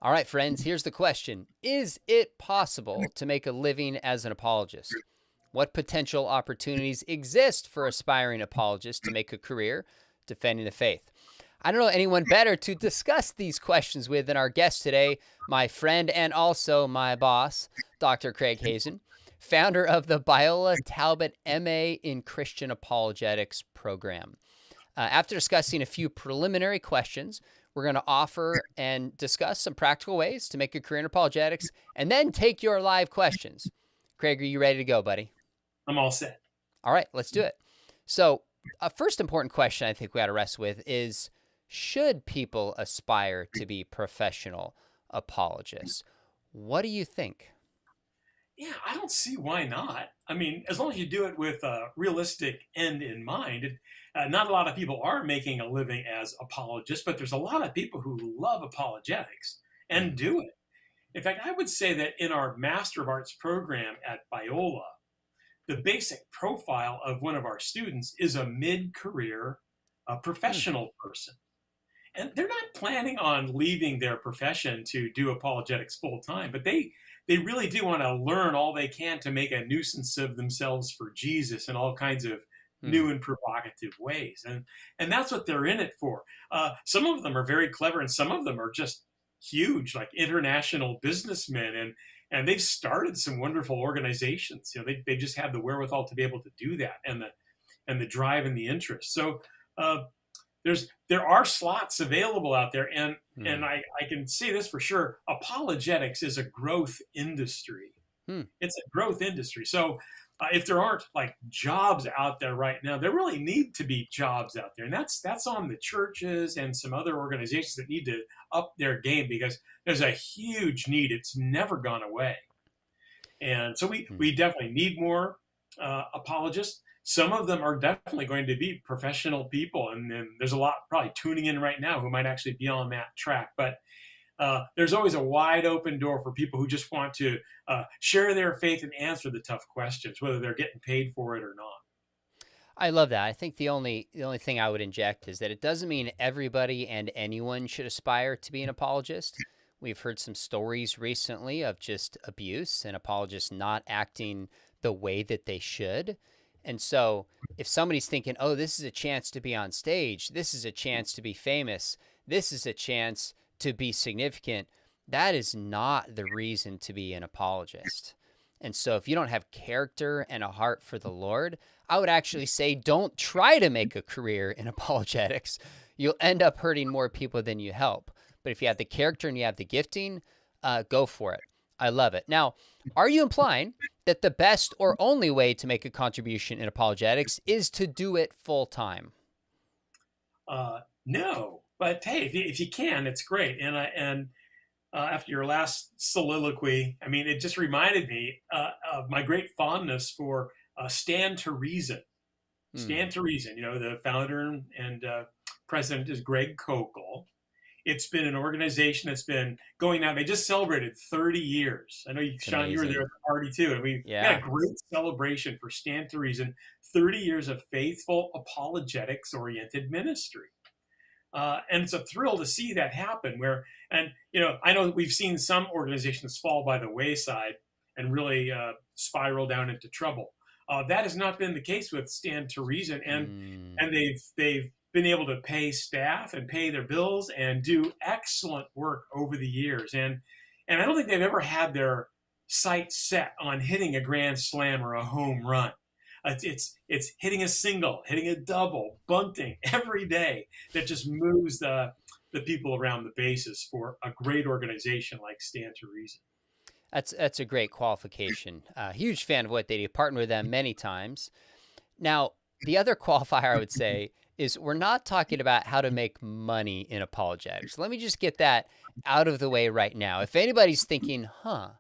All right, friends, here's the question. Is it possible to make a living as an apologist? What potential opportunities exist for aspiring apologists to make a career defending the faith? I don't know anyone better to discuss these questions with than our guest today, my friend and also my boss, Dr. Craig Hazen, founder of the Biola MA in Christian Apologetics program. After discussing a few preliminary questions, we're going to offer and discuss some practical ways to make a career in apologetics and then take your live questions. Craig, are you ready to go, buddy? I'm all set. All right, let's do it. So, a first important question I think we got to wrestle with is, should people aspire to be professional apologists? What do you think? Yeah, I don't see why not. I mean, as long as you do it with a realistic end in mind. Not a lot of people are making a living as apologists, but there's a lot of people who love apologetics and Mm. do it. In fact, I would say that in our Master of Arts program at Biola, the basic profile of one of our students is a mid-career Mm. professional person. And they're not planning on leaving their profession to do apologetics full time, but they really do want to learn all they can to make a nuisance of themselves for Jesus in all kinds of Mm. new and provocative ways, and that's what they're in it for. Some of them are very clever, and some of them are just huge, like international businessmen, and they've started some wonderful organizations. They just have the wherewithal to be able to do that, and the drive and the interest. So. Uh, there are slots available out there, and Mm. I can say this for sure: apologetics is a growth industry. Mm. It's a growth industry. So if there aren't like jobs out there right now, there really need to be jobs out there, and that's on the churches and some other organizations that need to up their game because there's a huge need. It's never gone away, and so we Mm. definitely need more apologists. Some of them are definitely going to be professional people, and then there's a lot probably tuning in right now who might actually be on that track. But there's always a wide open door for people who just want to share their faith and answer the tough questions, whether they're getting paid for it or not. I love that. I think the only thing I would inject is that it doesn't mean everybody and anyone should aspire to be an apologist. We've heard some stories recently of just abuse and apologists not acting the way that they should. And so if somebody's thinking, oh, this is a chance to be on stage, this is a chance to be famous, this is a chance to be significant, that is not the reason to be an apologist. And so if you don't have character and a heart for the Lord, I would actually say don't try to make a career in apologetics. You'll end up hurting more people than you help. But if you have the character and you have the gifting, go for it. I love it. Now, are you implying that the best or only way to make a contribution in apologetics is to do it full time? No, but hey, if you can, it's great. And after your last soliloquy, I mean, it just reminded me of my great fondness for Stand to Reason. Hmm. Stand to Reason, the founder and president is Greg Kokel. It's been an organization that's been going now. They just celebrated 30 years. I know, It's Sean, you were there amazing. at the party too. And we had a Yeah. great celebration for Stand to Reason, 30 years of faithful apologetics oriented ministry. And it's a thrill to see that happen and I know that we've seen some organizations fall by the wayside and really spiral down into trouble. That has not been the case with Stand to Reason, Hmm. and they've been able to pay staff and pay their bills and do excellent work over the years. And I don't think they've ever had their sights set on hitting a grand slam or a home run. It's hitting a single, hitting a double, bunting every day that just moves the people around the bases for a great organization like Stand to Reason. That's a great qualification. Huge fan of what they do. Partnered with them many times. Now, the other qualifier I would say is we're not talking about how to make money in apologetics. Let me just get that out of the way right now. If anybody's thinking, how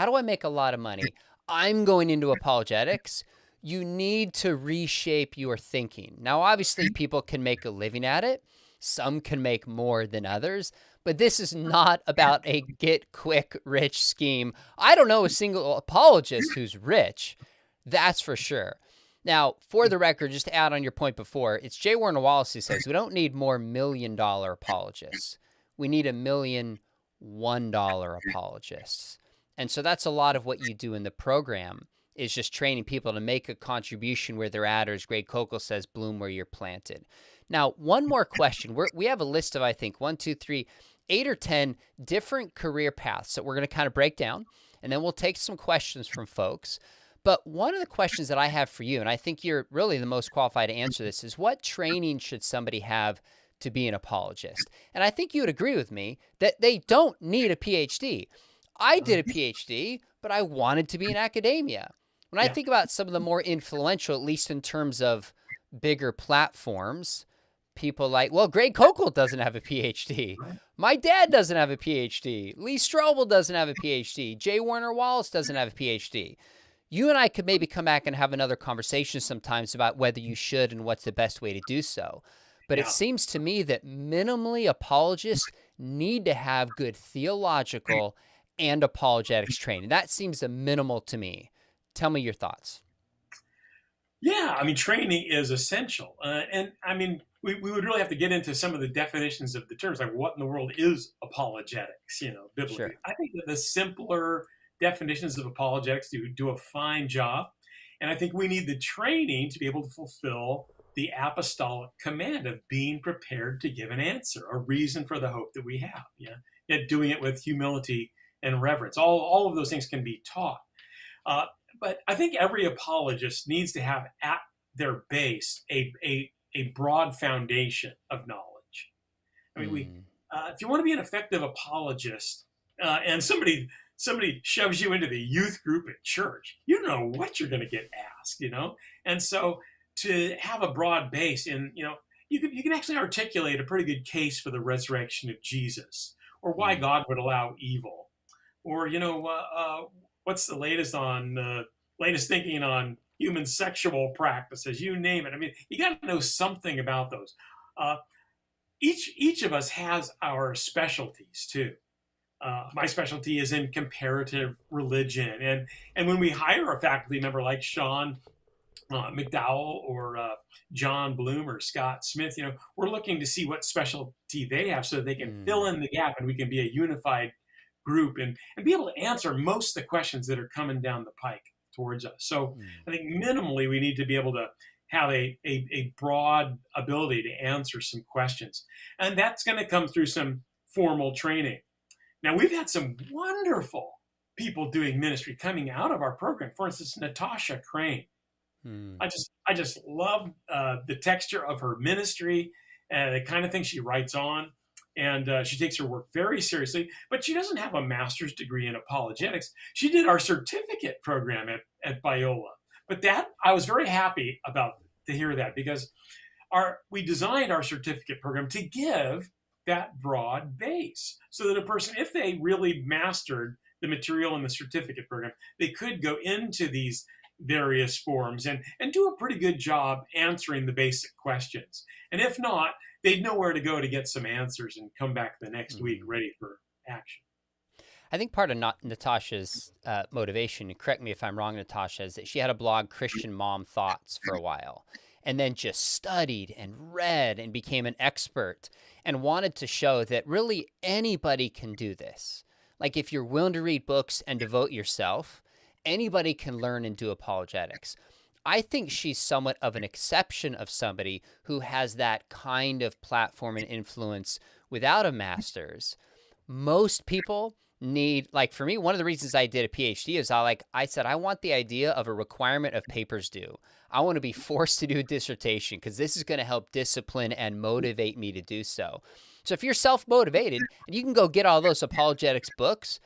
do I make a lot of money? I'm going into apologetics. You need to reshape your thinking. Now, obviously, people can make a living at it. Some can make more than others, but this is not about a get quick rich scheme. I don't know a single apologist who's rich. That's for sure. Now, for the record, just to add on your point before, it's J. Warner Wallace who says we don't need more $1 million apologists. We need $1 million $1 apologists. And so that's a lot of what you do in the program, is just training people to make a contribution where they're at, or as Greg Kokel says, bloom where you're planted. Now, one more question. We have a list of, I think, 1, 2, 3, 8 or 10 different career paths that we're going to kind of break down, and then we'll take some questions from folks. But one of the questions that I have for you, and I think you're really the most qualified to answer this, is what training should somebody have to be an apologist? And I think you would agree with me that they don't need a PhD. I did a PhD, but I wanted to be in academia. When I Yeah. think about some of the more influential, at least in terms of bigger platforms, people like, well, Greg Kokel doesn't have a PhD. My dad doesn't have a PhD. Lee Strobel doesn't have a PhD. J. Warner Wallace doesn't have a PhD. You and I could maybe come back and have another conversation sometimes about whether you should and what's the best way to do so. But it Yeah. seems to me that minimally apologists need to have good theological and apologetics training. That seems a minimal to me. Tell me your thoughts. Yeah, I mean, training is essential. And I mean, we would really have to get into some of the definitions of the terms, like what in the world is apologetics, biblically. Sure. I think that the simpler definitions of apologetics do a fine job. And I think we need the training to be able to fulfill the apostolic command of being prepared to give an answer, a reason for the hope that we have. Yeah, yet doing it with humility and reverence. All of those things can be taught. But I think every apologist needs to have at their base a broad foundation of knowledge. I mean, if you want to be an effective apologist, and somebody shoves you into the youth group at church, you don't know what you're going to get asked. And so to have a broad base, and you can actually articulate a pretty good case for the resurrection of Jesus, or why God would allow evil, or what's the latest thinking on human sexual practices, you name it. I mean, you got to know something about those. Each of us has our specialties too. My specialty is in comparative religion, and when we hire a faculty member like Sean McDowell or John Bloom or Scott Smith, we're looking to see what specialty they have so that they can fill in the gap, and we can be a unified group and be able to answer most of the questions that are coming down the pike towards us. So I think minimally we need to be able to have a broad ability to answer some questions. And that's going to come through some formal training. Now, we've had some wonderful people doing ministry coming out of our program. For instance, Natasha Crane. I just love the texture of her ministry and the kind of thing she writes on. And she takes her work very seriously, but she doesn't have a master's degree in apologetics. She did our certificate program at Biola. But that, I was very happy to hear that, because we designed our certificate program to give that broad base so that a person, if they really mastered the material in the certificate program, they could go into these various forums and do a pretty good job answering the basic questions. And if not, they'd know where to go to get some answers and come back the next week ready for action. I think part of Natasha's motivation, and correct me if I'm wrong, Natasha, is that she had a blog, Christian Mom Thoughts, for a while, and then just studied and read and became an expert and wanted to show that really anybody can do this. Like, if you're willing to read books and devote yourself, anybody can learn and do apologetics. I think she's somewhat of an exception of somebody who has that kind of platform and influence without a master's. Most people need, like for me, one of the reasons I did a PhD is I said, I want the idea of a requirement of papers due. I want to be forced to do a dissertation because this is going to help discipline and motivate me to do so. So if you're self-motivated and you can go get all those apologetics books,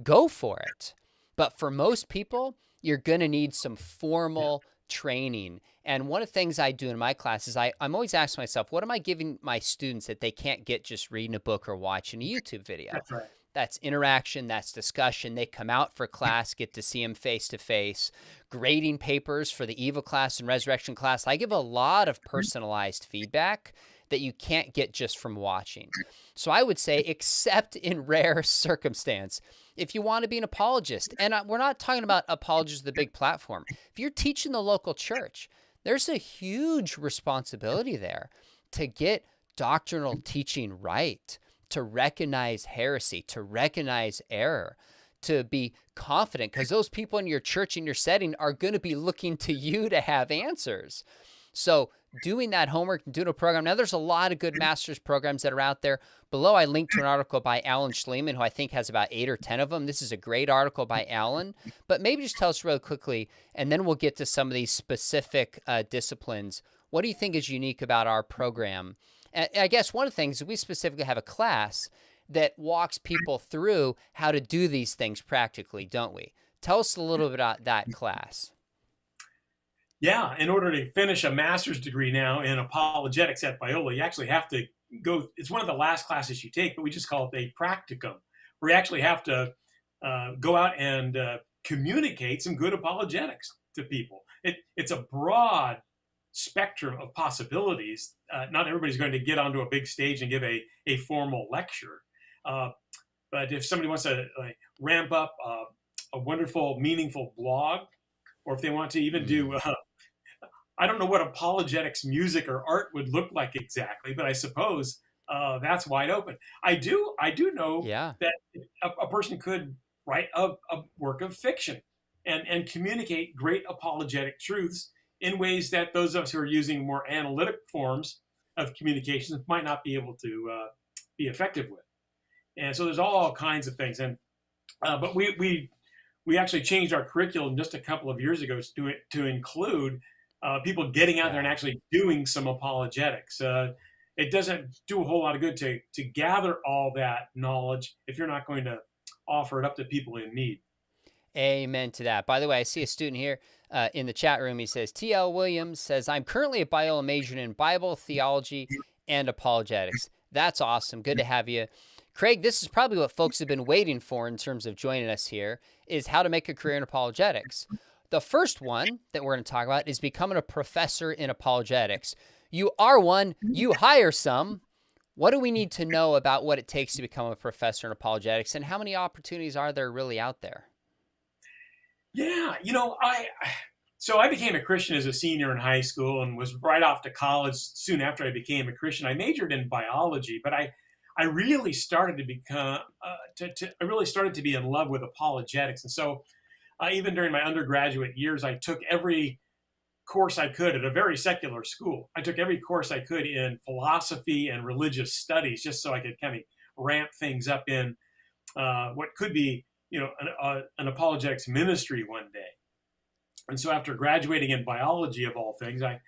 go for it. But for most people, you're going to need some formal training. And one of the things I do in my classes, I'm always asking myself, what am I giving my students that they can't get just reading a book or watching a YouTube video? That's right. That's interaction, that's discussion. They come out for class, get to see them face to face, grading papers for the Eva class and resurrection class. I give a lot of personalized feedback that you can't get just from watching. So I would say, except in rare circumstance, if you want to be an apologist, and we're not talking about apologists with a big platform. If you're teaching the local church, there's a huge responsibility there to get doctrinal teaching right, to recognize heresy, to recognize error, to be confident, because those people in your church, in your setting, are going to be looking to you to have answers. So doing that homework and doing a program. Now, there's a lot of good master's programs that are out there. Below, I linked to an article by Alan Schleman, who I think has about 8 or 10 of them. This is a great article by Alan. But maybe just tell us real quickly, and then we'll get to some of these specific disciplines. What do you think is unique about our program? And I guess one of the things is we specifically have a class that walks people through how to do these things practically, don't we? Tell us a little bit about that class. Yeah, in order to finish a master's degree now in apologetics at Biola, you actually have to go. It's one of the last classes you take, but we just call it a practicum, where you actually have to go out and communicate some good apologetics to people. It's a broad spectrum of possibilities. Not everybody's going to get onto a big stage and give a formal lecture. But if somebody wants to ramp up a wonderful, meaningful blog, or if they want to even do I don't know what apologetics music or art would look like exactly, but I suppose that's wide open. I do know Yeah. that a person could write a work of fiction and communicate great apologetic truths in ways that those of us who are using more analytic forms of communications might not be able to be effective with. And so there's all kinds of things. And but we actually changed our curriculum just a couple of years ago to include people getting out there and actually doing some apologetics. It doesn't do a whole lot of good to gather all that knowledge if you're not going to offer it up to people in need. Amen to that. By the way, I see a student here in the chat room. He says, T.L. Williams says, I'm currently a Biola majoring in Bible, theology, and apologetics. That's awesome. Good to have you. Craig, this is probably what folks have been waiting for in terms of joining us here, is how to make a career in apologetics. The first one that we're going to talk about is becoming a professor in apologetics. You are one, you hire some. What do we need to know about what it takes to become a professor in apologetics, and how many opportunities are there really out there? Yeah, I became a Christian as a senior in high school and was right off to college soon after I became a Christian. I majored in biology, but I really started to become I really started to be in love with apologetics, and so even during my undergraduate years, I took every course I could at a very secular school. I took every course I could in philosophy and religious studies, just so I could kind of ramp things up in what could be, an apologetics ministry one day. And so after graduating in biology, of all things, I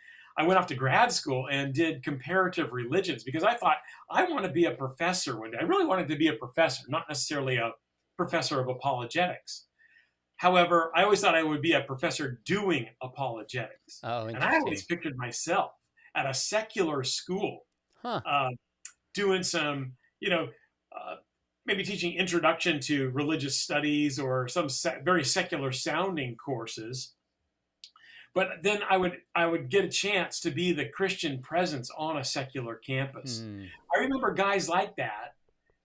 went off to grad school and did comparative religions because I thought I want to be a professor one day. I really wanted to be a professor, not necessarily a professor of apologetics. However, I always thought I would be a professor doing apologetics. Oh, And I interesting. always pictured myself at a secular school Huh. doing some, maybe teaching introduction to religious studies or some very secular sounding courses. But then I would get a chance to be the Christian presence on a secular campus. Hmm. I remember guys like that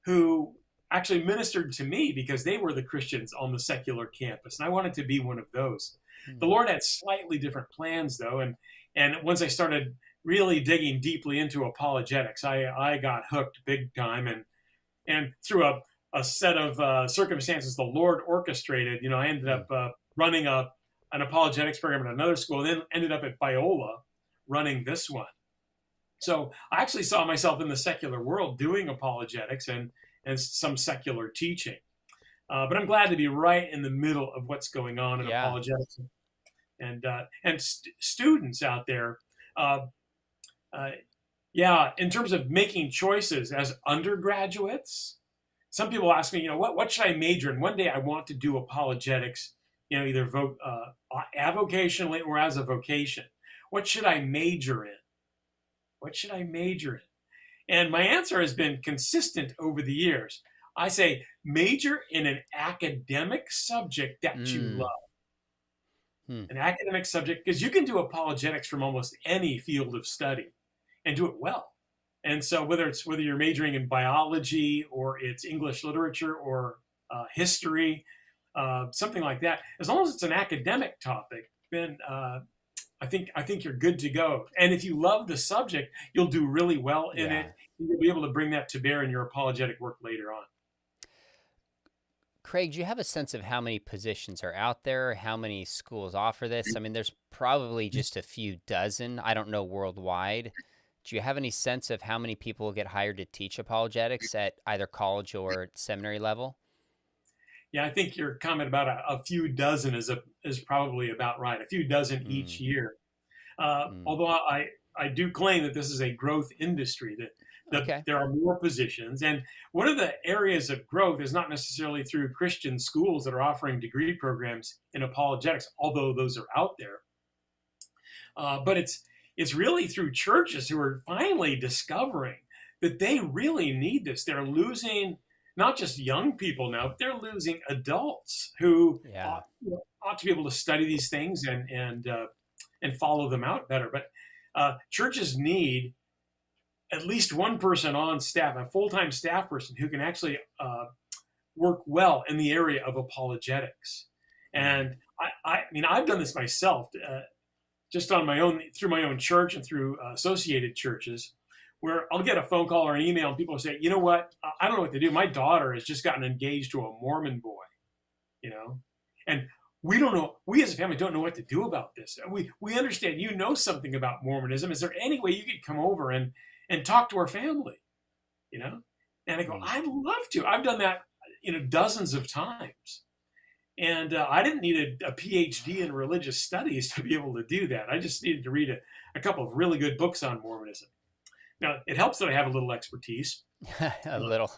who actually ministered to me because they were the Christians on the secular campus, and I wanted to be one of those. The Hmm. Lord had slightly different plans, though, and once I started really digging deeply into apologetics, I got hooked big time, and through a set of circumstances the Lord orchestrated, I ended Hmm. up running an apologetics program at another school, and then ended up at Biola running this one. So I actually saw myself in the secular world doing apologetics and some secular teaching. But I'm glad to be right in the middle of what's going on in Yeah. apologetics and students out there. Uh, uh, yeah, in terms of making choices as undergraduates, some people ask me, what should I major in? One day I want to do apologetics, either avocationally or as a vocation. What should I major in? What should I major in? And my answer has been consistent over the years. I say major in an academic subject that you Hmm. love. Hmm. An academic subject, because you can do apologetics from almost any field of study and do it well. And so whether you're majoring in biology or it's English literature or history, something like that, as long as it's an academic topic, then I think you're good to go. And if you love the subject, you'll do really well in it. Yeah. You'll be able to bring that to bear in your apologetic work later on. Craig, do you have a sense of how many positions are out there? How many schools offer this? I mean, there's probably just a few dozen. I don't know worldwide. Do you have any sense of how many people get hired to teach apologetics at either college or seminary level? Yeah, I think your comment about a few dozen is probably about right. A few dozen each Mm, year. mm. Although I do claim that this is a growth industry, that Okay. there are more positions. And one of the areas of growth is not necessarily through Christian schools that are offering degree programs in apologetics, although those are out there. But it's really through churches who are finally discovering that they really need this. They're losing not just young people now, but they're losing adults who Yeah. ought to be able to study these things and follow them out better. But churches need at least one person on staff, a full time staff person who can actually work well in the area of apologetics. Mm, And I mean, I've done this myself, just on my own, through my own church and through associated churches, where I'll get a phone call or an email and people say, you know what, I don't know what to do. My daughter has just gotten engaged to a Mormon boy, you know, and we don't know. We as a family don't know what to do about this. We understand you know something about Mormonism. Is there any way you could come over and talk to our family? You know, and I go, mm. I'd love to. I've done that, dozens of times. And I didn't need a PhD in religious studies to be able to do that. I just needed to read a couple of really good books on Mormonism. Now, it helps that I have a little expertise. A Uh, little.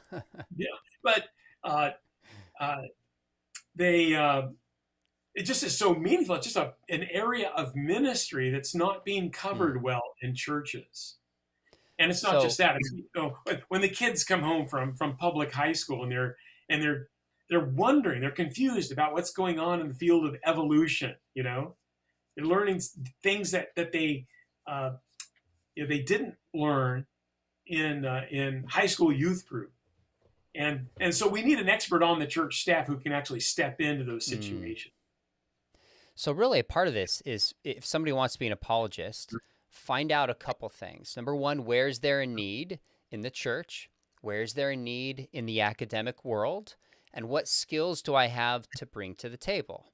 yeah, but uh, uh, they it just is so meaningful. It's just an area of ministry that's not being Mm. covered well in churches. And it's not just So, that. When the kids come home from public high school and they're wondering, they're confused about what's going on in the field of evolution. They're learning things that uh, they didn't learn in high school youth group. And so we need an expert on the church staff who can actually step into those mm. situations. So really a part of this is if somebody wants to be an apologist, find out a couple things. Number one, where's there a need in the church? Where's there a need in the academic world? And what skills do I have to bring to the table?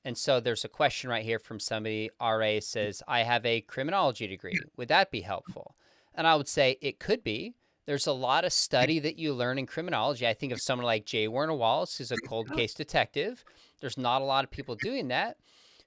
And so there's a question right here from somebody. RA says, I have a criminology degree. Would that be helpful? And I would say it could be. There's a lot of study that you learn in criminology. I think of someone like J. Warner Wallace, who's a cold case detective. There's not a lot of people doing that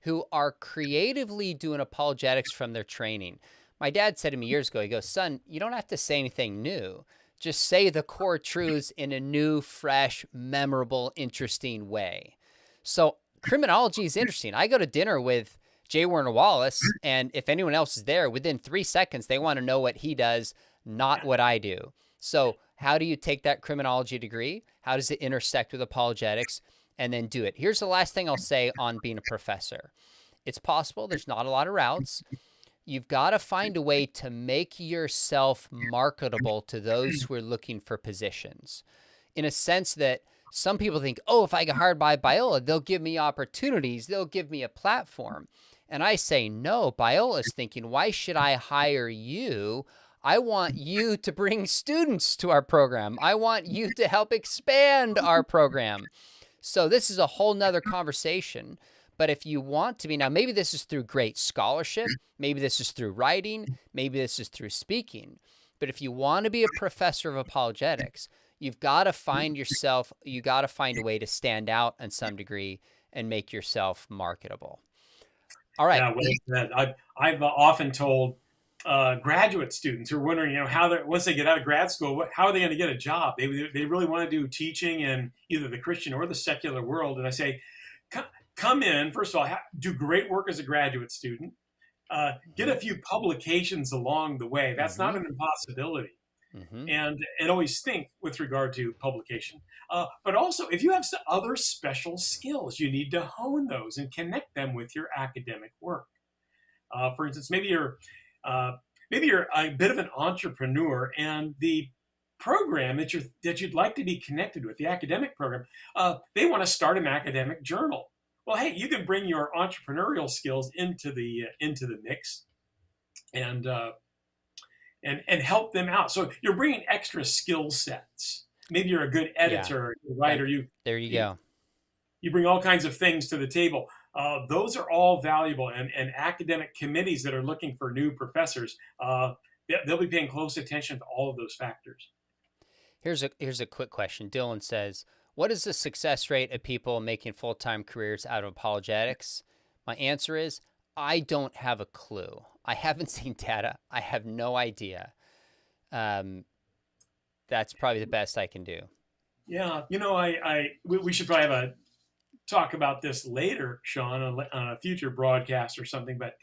who are creatively doing apologetics from their training. My dad said to me years ago, he goes, son, you don't have to say anything new. Just say the core truths in a new, fresh, memorable, interesting way. So criminology is interesting. I go to dinner with J. Warner Wallace, and if anyone else is there, within 3 seconds, they want to know what he does, not what I do. So how do you take that criminology degree? How does it intersect with apologetics? And then do it. Here's the last thing I'll say on being a professor. It's possible. There's not a lot of routes. You've got to find a way to make yourself marketable to those who are looking for positions, in a sense that some people think, oh, if I get hired by Biola, they'll give me opportunities. They'll give me a platform. And I say, no, Biola's thinking, why should I hire you? I want you to bring students to our program. I want you to help expand our program. So this is a whole nother conversation. But if you want to be, now maybe this is through great scholarship, maybe this is through writing, maybe this is through speaking. But if you want to be a professor of apologetics, you've got to find yourself, you got to find a way to stand out in some degree and make yourself marketable. All right. Yeah, well said. I've often told graduate students who are wondering, how they once they get out of grad school, how are they going to get a job? They really want to do teaching in either the Christian or the secular world, and I say, come in first of all, do great work as a graduate student, get Mm-hmm. a few publications along the way. That's Mm-hmm. not an impossibility, Mm-hmm. and always think with regard to publication. But also, if you have some other special skills, you need to hone those and connect them with your academic work. For instance, uh, maybe you're a bit of an entrepreneur, and the program that you'd like to be connected with, the academic program, they want to start an academic journal. well, hey, you can bring your entrepreneurial skills into the mix, and and help them out. So you're bringing extra skill sets. Maybe you're a good Yeah. editor, That writer. there you You go. you bring all kinds of things to the table. Those are all valuable, and academic committees that are looking for new professors, they'll be paying close attention to all of those factors. Here's a quick question. Dylan says, "What is the success rate of people making full-time careers out of apologetics?" My answer is, I don't have a clue. I haven't seen data. I have no idea. Um, that's probably the best I can do. Yeah, we should probably have a talk about this later, Sean, on a future broadcast or something. But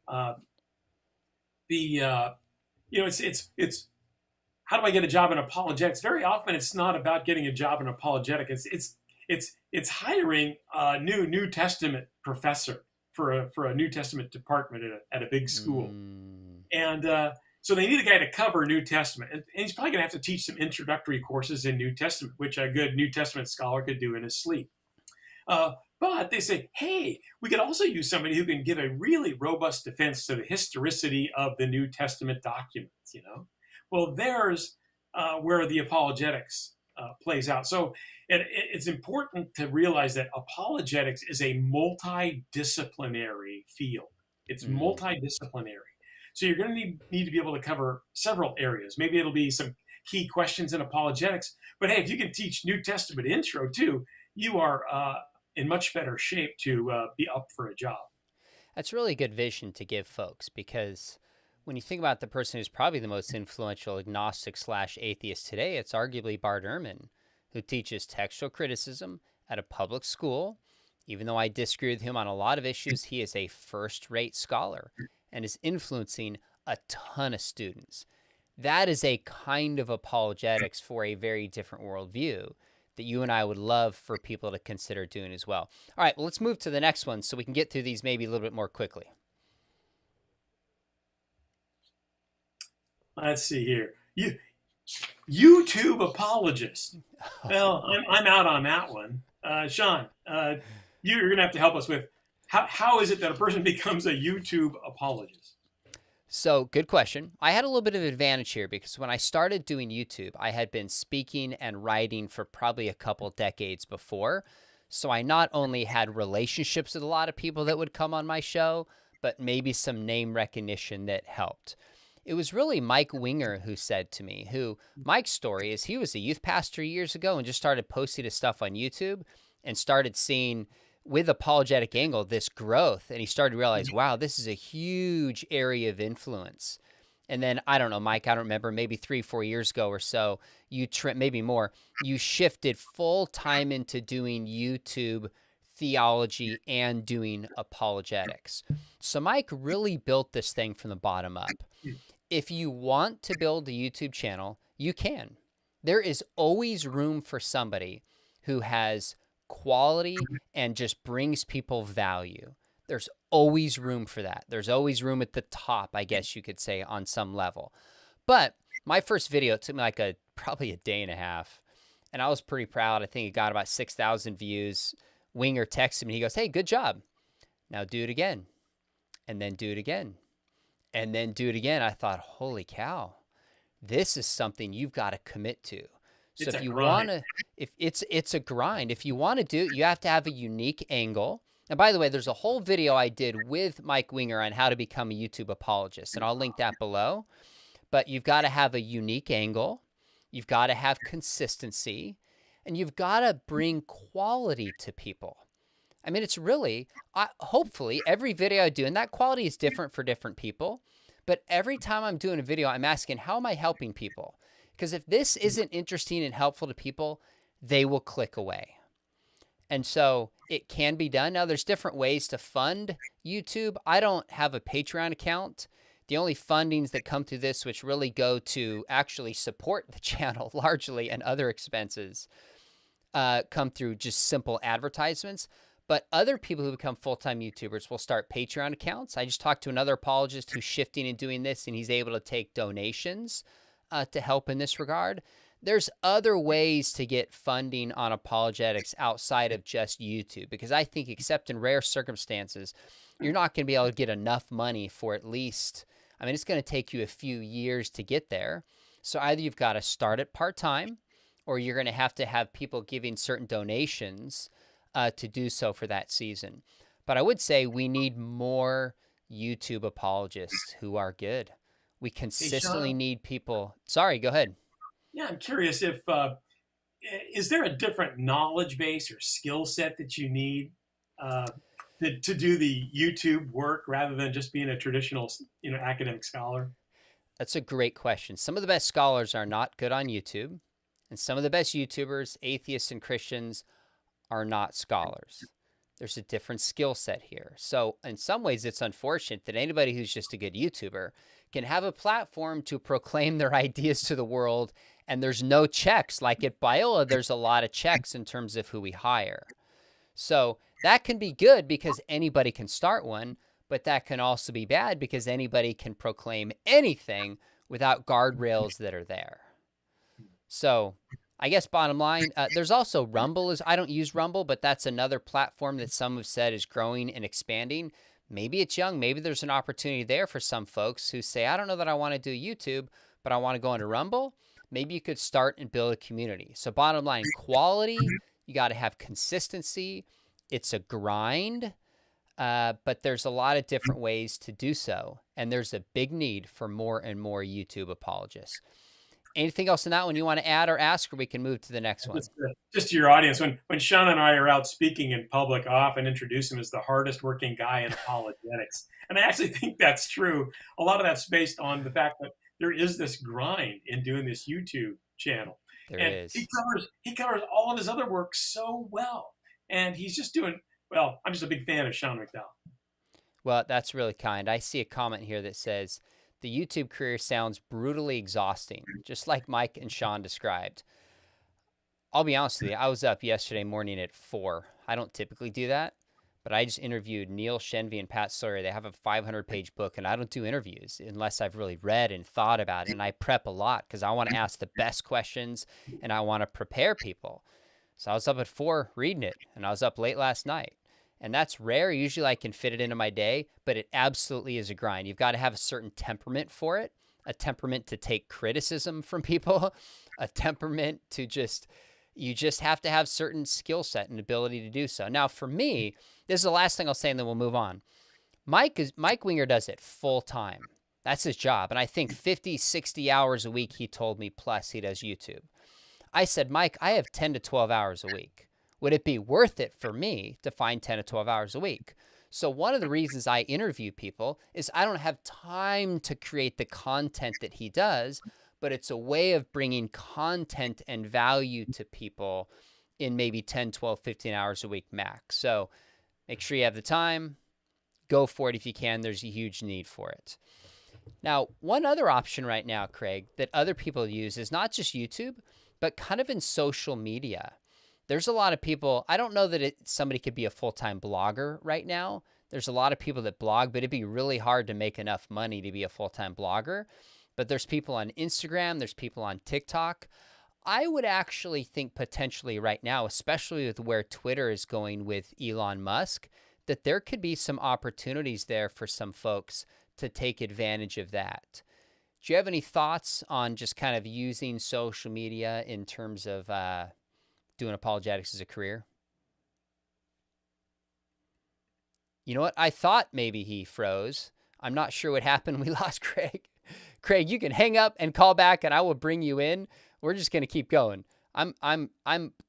uh, the it's how do I get a job in apologetics? Very often, it's not about getting a job in apologetics. It's hiring a New Testament professor for a New Testament department at a big school, Mm, and so they need a guy to cover New Testament, and he's probably going to have to teach some introductory courses in New Testament, which a good New Testament scholar could do in his sleep. Uh, but they say, hey, we could also use somebody who can give a really robust defense to the historicity of the New Testament documents. Well, there's where the apologetics plays out. So it's important to realize that apologetics is a multidisciplinary field. It's mm. multidisciplinary. So you're going to need to be able to cover several areas. Maybe it'll be some key questions in apologetics. But hey, if you can teach New Testament intro too, you are in much better shape to be up for a job. That's really good vision to give folks because when you think about the person who's probably the most influential agnostic slash atheist today, it's arguably Bart Ehrman, who teaches textual criticism at a public school. Even though I disagree with him on a lot of issues, he is a first rate scholar and is influencing a ton of students. That is a kind of apologetics for a very different worldview that you and I would love for people to consider doing as well. All right, well, let's move to the next one so we can get through these maybe a little bit more quickly. Let's see here. YouTube apologist. Well, I'm out on that one. Sean, you're going to have to help us with how is it that a person becomes a YouTube apologist? So, good question. I had a little bit of advantage here because when I started doing YouTube, I had been speaking and writing for probably a couple decades before. So, I not only had relationships with a lot of people that would come on my show, but maybe some name recognition that helped. It was really Mike Winger who said to me, Mike's story is he was a youth pastor years ago and just started posting his stuff on YouTube and started seeing with apologetic angle this growth, and he started to realize, wow, this is a huge area of influence. And then I don't know, Mike, I don't remember, maybe 3-4 years ago or so, maybe more, you shifted full time into doing YouTube theology and doing apologetics. So Mike really built this thing from the bottom up. If you want to build a YouTube channel, you can. There is always room for somebody who has quality and just brings people value. There's always room for that. There's always room at the top, I guess you could say, on some level. But my first video, it took me like probably a day and a half, and I was pretty proud. I think it got about 6,000 views. Winger texted me. He goes, hey, good job. Now do it again, and then do it again, and then do it again. I thought, holy cow, this is something you've got to commit to. So It's if a you grind. want to, if it's a grind, if you want to do it, you have to have a unique angle. And by the way, there's a whole video I did with Mike Winger on how to become a YouTube apologist, and I'll link that below. But you've got to have a unique angle. You've got to have consistency, and you've got to bring quality to people. I mean, it's really, hopefully every video I do, and that quality is different for different people, but every time I'm doing a video, I'm asking, how am I helping people? Because if this isn't interesting and helpful to people, they will click away. And so it can be done. Now, there's different ways to fund YouTube. I don't have a Patreon account. The only fundings that come through this, which really go to actually support the channel largely and other expenses, come through just simple advertisements. But other people who become full-time YouTubers will start Patreon accounts. I just talked to another apologist who's shifting and doing this, and he's able to take donations to help in this regard. there's other ways to get funding on apologetics outside of just YouTube, because I think, except in rare circumstances, you're not going to be able to get enough money for at least, I mean, it's going to take you a few years to get there. So either you've got to start it part-time, or you're going to have people giving certain donations to do so for that season. But I would say we need more YouTube apologists who are good. We Hey, consistently Sean. need people. Sorry, go ahead. Yeah, I'm curious if is there a different knowledge base or skill set that you need uh, to do the YouTube work rather than just being a traditional, academic scholar? That's a great question. Some of the best scholars are not good on YouTube, and some of the best YouTubers, atheists and Christians, are not scholars. There's a different skill set here. So, in some ways, it's unfortunate that anybody who's just a good YouTuber can have a platform to proclaim their ideas to the world, and there's no checks. Like at Biola, there's a lot of checks in terms of who we hire. So that can be good because anybody can start one, but that can also be bad because anybody can proclaim anything without guardrails that are there. So I guess bottom line, there's also Rumble. I don't use Rumble, but that's another platform that some have said is growing and expanding. Maybe it's young. Maybe there's an opportunity there for some folks who say, I don't know that I want to do YouTube, but I want to go into Rumble. Maybe you could start and build a community. So bottom line, quality, you got to have consistency. It's a grind, but there's a lot of different ways to do so. And there's a big need for more and more YouTube apologists. Anything else in that one you want to add or ask, or we can move to the next one? Just to your audience, when Sean and I are out speaking in public, I often introduce him as the hardest working guy in apologetics. And I actually think that's true. A lot of that's based on the fact that there is this grind in doing this YouTube channel. There And is. he covers all of his other work so well. And he's just doing well. I'm just a big fan of Sean McDowell. Well, that's really kind. I see a comment here that says, the YouTube career sounds brutally exhausting, just like Mike and Sean described. I'll be honest with you, I was up yesterday morning at 4. I don't typically do that, but I just interviewed Neil Shenvi and Pat Sawyer. They have a 500-page book, and I don't do interviews unless I've really read and thought about it, and I prep a lot because I want to ask the best questions, and I want to prepare people. So I was up at 4 reading it, and I was up late last night. And that's rare. Usually I can fit it into my day, but it absolutely is a grind. You've got to have a certain temperament for it, a temperament to take criticism from people, a temperament to you just have to have certain skill set and ability to do so. Now, for me, this is the last thing I'll say, and then we'll move on. Mike Winger does it full time. That's his job. And I think 50, 60 hours a week, he told me, plus he does YouTube. I said, Mike, I have 10 to 12 hours a week. Would it be worth it for me to find 10 to 12 hours a week? So one of the reasons I interview people is I don't have time to create the content that he does, but it's a way of bringing content and value to people in maybe 10, 12, 15 hours a week max. So make sure you have the time. Go for it if you can. There's a huge need for it. Now, one other option right now, Craig, that other people use is not just YouTube, but kind of in social media. There's a lot of people, I don't know that somebody could be a full-time blogger right now. There's a lot of people that blog, but it'd be really hard to make enough money to be a full-time blogger. But there's people on Instagram, there's people on TikTok. I would actually think potentially right now, especially with where Twitter is going with Elon Musk, that there could be some opportunities there for some folks to take advantage of that. Do you have any thoughts on just kind of using social media in terms of doing apologetics as a career? You know what? I thought maybe he froze. I'm not sure what happened. We lost Craig. Craig, you can hang up and call back, and I will bring you in. We're just gonna keep going. I'm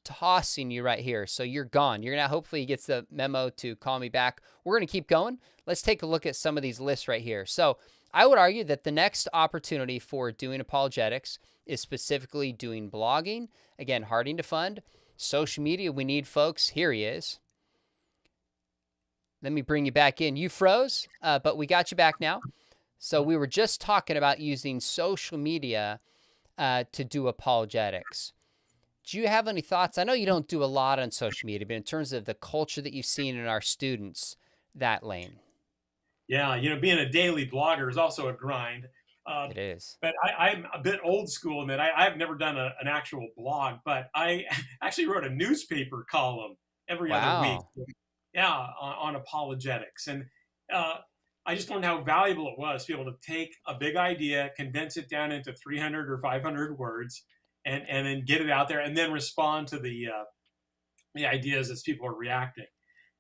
tossing you right here, so you're gone. You're gonna hopefully he gets the memo to call me back. We're gonna keep going. Let's take a look at some of these lists right here. So I would argue that the next opportunity for doing apologetics is specifically doing blogging. Again, harding to fund. Social media, we need folks. Here he is. Let me bring you back in. You froze, but we got you back now. So we were just talking about using social media to do apologetics. Do you have any thoughts? I know you don't do a lot on social media, but in terms of the culture that you've seen in our students, that lane. Yeah, being a daily blogger is also a grind. Um, It is. but I'm a bit old school in that I've never done an actual blog, but I actually wrote a newspaper column every other week. Wow. Yeah, on apologetics. And uh, I just learned how valuable it was to be able to take a big idea, condense it down into 300 or 500 words, and then get it out there, and then respond to the ideas as people are reacting.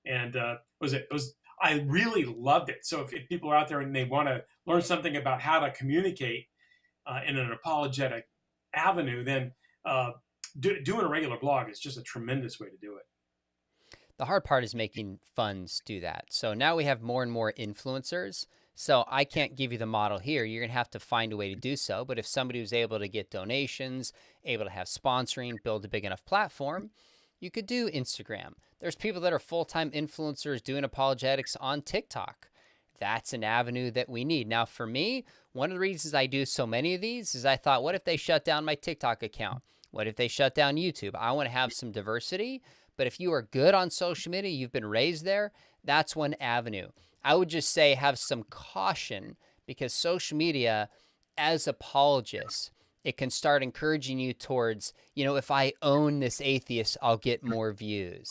And it was I really loved it. So if people are out there and they want to learn something about how to communicate in an apologetic avenue, then doing a regular blog is just a tremendous way to do it. The hard part is making funds do that. So now we have more and more influencers. So I can't give you the model here. You're going to have to find a way to do so. But if somebody was able to get donations, able to have sponsoring, build a big enough platform, you could do Instagram. There's people that are full-time influencers doing apologetics on TikTok. That's an avenue that we need. Now, for me, one of the reasons I do so many of these is I thought, what if they shut down my TikTok account? What if they shut down YouTube? I want to have some diversity. But if you are good on social media, you've been raised there, that's one avenue. I would just say have some caution, because social media, as apologists, it can start encouraging you towards, if I own this atheist, I'll get more views.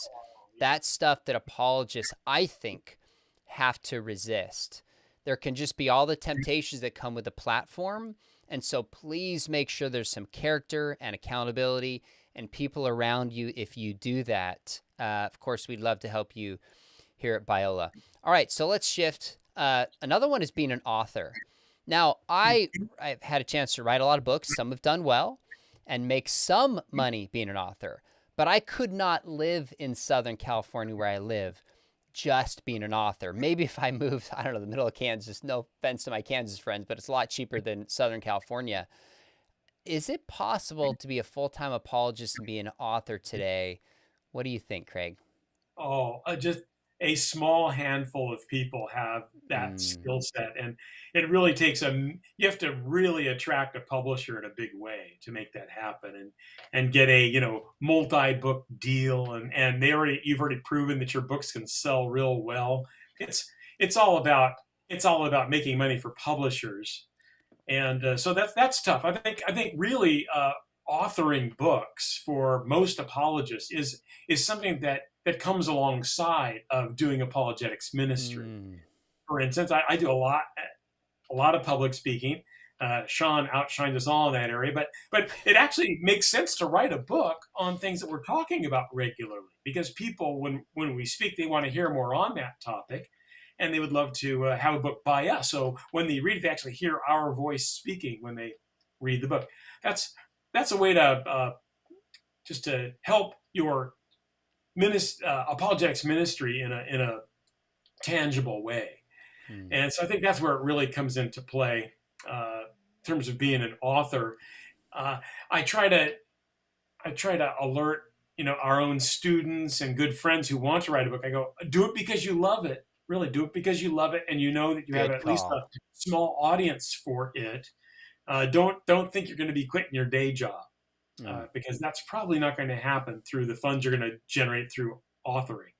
That's stuff that apologists, I think, have to resist. There can just be all the temptations that come with the platform. And so please make sure there's some character and accountability and people around you if you do that. Of course, we'd love to help you here at Biola. All right, so let's shift. Another one is being an author. Now, I've had a chance to write a lot of books. Some have done well and make some money being an author. But I could not live in Southern California where I live just being an author. Maybe if I moved, I don't know, the middle of Kansas, no offense to my Kansas friends, but it's a lot cheaper than Southern California. Is it possible to be a full-time apologist and be an author today? What do you think, Craig? Oh, just a small handful of people have that Mm, skill set, and it really takes you have to really attract a publisher in a big way to make that happen, and get a multi-book deal, and you've already proven that your books can sell real well. It's all about making money for publishers, and so that's tough. I think really authoring books for most apologists is something that comes alongside of doing apologetics ministry. mm, For instance, I do a lot of public speaking. Sean outshines us all in that area, but it actually makes sense to write a book on things that we're talking about regularly, because people, when we speak, they want to hear more on that topic, and they would love to have a book by us. So when they read it, they actually hear our voice speaking when they read the book. That's a way to just to help your apologetics ministry in a tangible way. mm. And so I think that's where it really comes into play in terms of being an author. Uh, I try to alert our own students and good friends who want to write a book. I go, do it because you love it. Really, do it because you love it, and you know that you have Good at least a call. small audience for it. Don't think you're going to be quitting your day job, Mm. because that's probably not going to happen through the funds you're going to generate through authoring.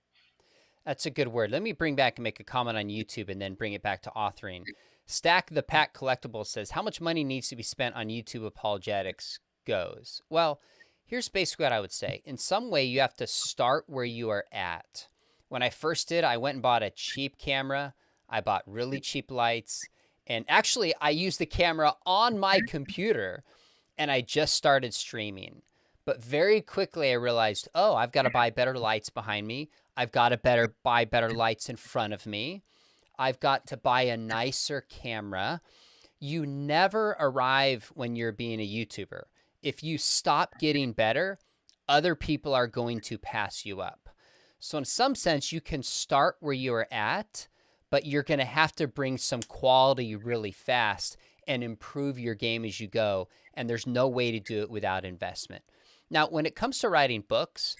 That's a good word. Let me bring back and make a comment on YouTube and then bring it back to authoring. Stack the Pack Collectibles says, how much money needs to be spent on YouTube apologetics goes? Well, here's basically what I would say. In some way, you have to start where you are at. When I first did, I went and bought a cheap camera. I bought really cheap lights. And actually, I used the camera on my computer and I just started streaming. But very quickly, I realized, oh, I've got to buy better lights behind me. I've got to buy better lights in front of me. I've got to buy a nicer camera. You never arrive when you're being a YouTuber. If you stop getting better, other people are going to pass you up. So in some sense, you can start where you are at, but you're going to have to bring some quality really fast and improve your game as you go. And there's no way to do it without investment. Now, when it comes to writing books,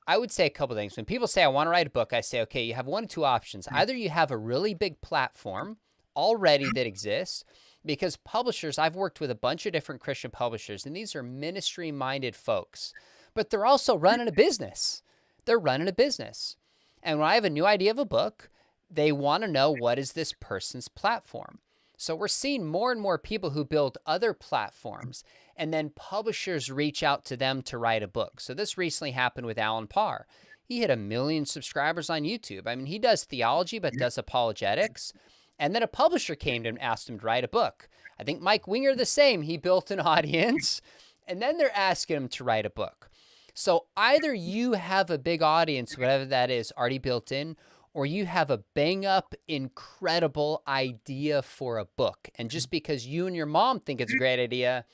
I would say a couple things. When people say, I want to write a book, I say, okay, you have one of two options. Either you have a really big platform already that exists, because publishers, I've worked with a bunch of different Christian publishers, and these are ministry-minded folks, but they're also running a business. They're running a business. And when I have a new idea of a book, they want to know, what is this person's platform? So we're seeing more and more people who build other platforms, and then publishers reach out to them to write a book. So this recently happened with Alan Parr. He hit 1 million subscribers on YouTube. I mean, he does theology, but does apologetics. And then a publisher came to him and asked him to write a book. I think Mike Winger the same. He built an audience, and then they're asking him to write a book. So either you have a big audience, whatever that is, already built in, or you have a bang up, incredible idea for a book. And just because you and your mom think it's a great idea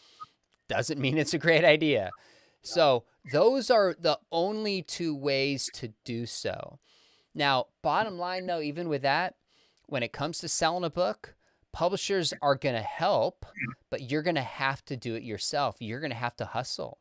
doesn't mean it's a great idea. So those are the only two ways to do so. Now, bottom line though, even with that, when it comes to selling a book, publishers are going to help, but you're going to have to do it yourself. You're going to have to hustle.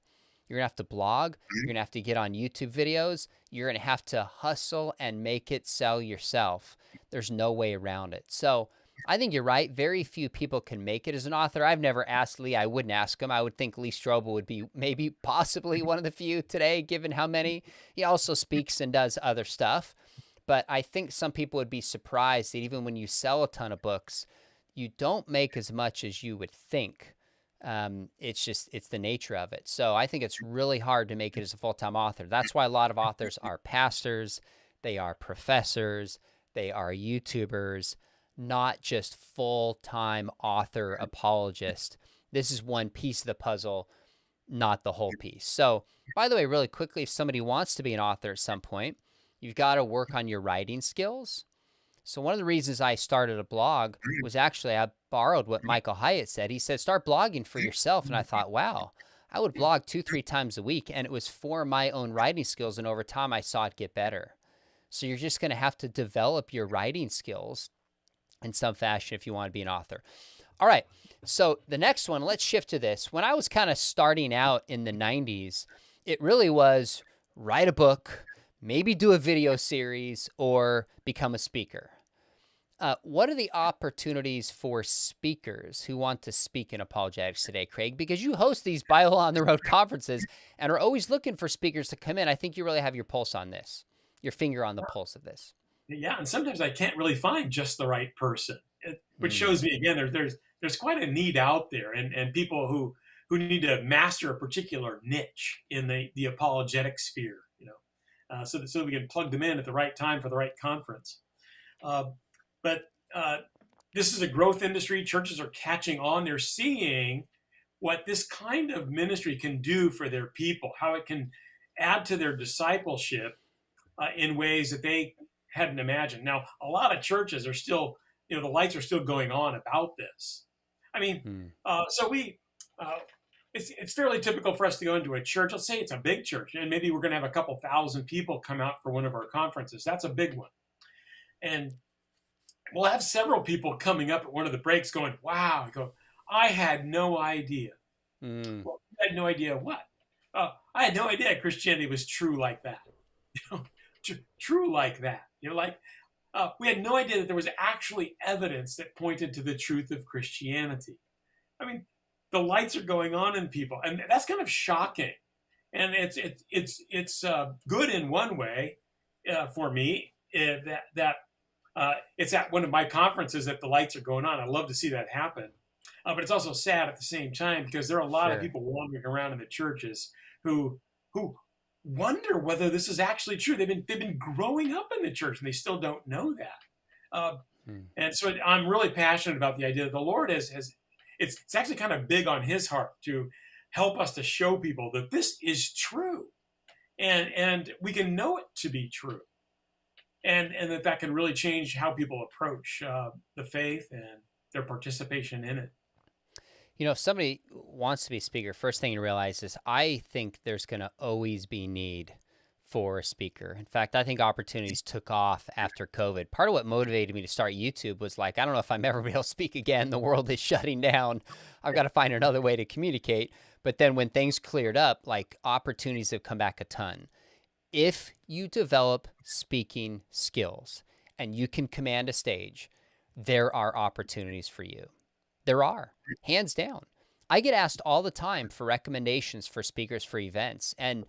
You're going to have to blog. You're going to have to get on YouTube videos. You're going to have to hustle and make it sell yourself. There's no way around it. So I think you're right. Very few people can make it as an author. I've never asked Lee. I wouldn't ask him. I would think Lee Strobel would be maybe possibly one of the few today, given how many. He also speaks and does other stuff. But I think some people would be surprised that even when you sell a ton of books, you don't make as much as you would think. It's the nature of it. So I think it's really hard to make it as a full-time author. That's why a lot of authors are pastors, they are professors, they are YouTubers, not just full-time author apologist. This is one piece of the puzzle, not the whole piece. So by the way, really quickly, if somebody wants to be an author at some point, you've got to work on your writing skills. So one of the reasons I started a blog was actually I borrowed what Michael Hyatt said. He said, start blogging for yourself. And I thought, wow, I would blog 2-3 times a week. And it was for my own writing skills. And over time, I saw it get better. So you're just going to have to develop your writing skills in some fashion if you want to be an author. All right. So the next one, let's shift to this. When I was kind of starting out in the 90s, it really was write a book, maybe do a video series, or become a speaker. What are the opportunities for speakers who want to speak in apologetics today, Craig? Because you host these Biola on the Road conferences and are always looking for speakers to come in. I think you really have your pulse on this, your finger on the pulse of this. Yeah, and sometimes I can't really find just the right person, which shows me again there's quite a need out there, and people who need to master a particular niche in the apologetic sphere, so we can plug them in at the right time for the right conference. But this is a growth industry. Churches are catching on. They're seeing what this kind of ministry can do for their people, how it can add to their discipleship in ways that they hadn't imagined. Now, a lot of churches are still, the lights are still going on about this. I mean, it's fairly typical for us to go into a church. Let's say it's a big church, and maybe we're going to have a couple thousand people come out for one of our conferences. That's a big one. And we'll have several people coming up at one of the breaks going, wow, I had no idea. Well, I had no idea what? I had no idea Christianity was true like that. True like that. We had no idea that there was actually evidence that pointed to the truth of Christianity. I mean, the lights are going on in people, and that's kind of shocking. And it's good in one way for me that it's at one of my conferences that the lights are going on. I love to see that happen, but it's also sad at the same time because there are a lot of people wandering around in the churches who wonder whether this is actually true. They've been growing up in the church and they still don't know that. And so I'm really passionate about the idea that the Lord it's actually kind of big on his heart to help us to show people that this is true, and we can know it to be true, and that can really change how people approach the faith and their participation in it. If somebody wants to be a speaker, first thing you realize is I think there's going to always be need for a speaker. In fact, I think opportunities took off after COVID. Part of what motivated me to start YouTube was like, I don't know if I'm ever going to be able to speak again. The world is shutting down. I've got to find another way to communicate. But then when things cleared up, like opportunities have come back a ton. If you develop speaking skills and you can command a stage, there are opportunities for you. There are, hands down. I get asked all the time for recommendations for speakers for events. And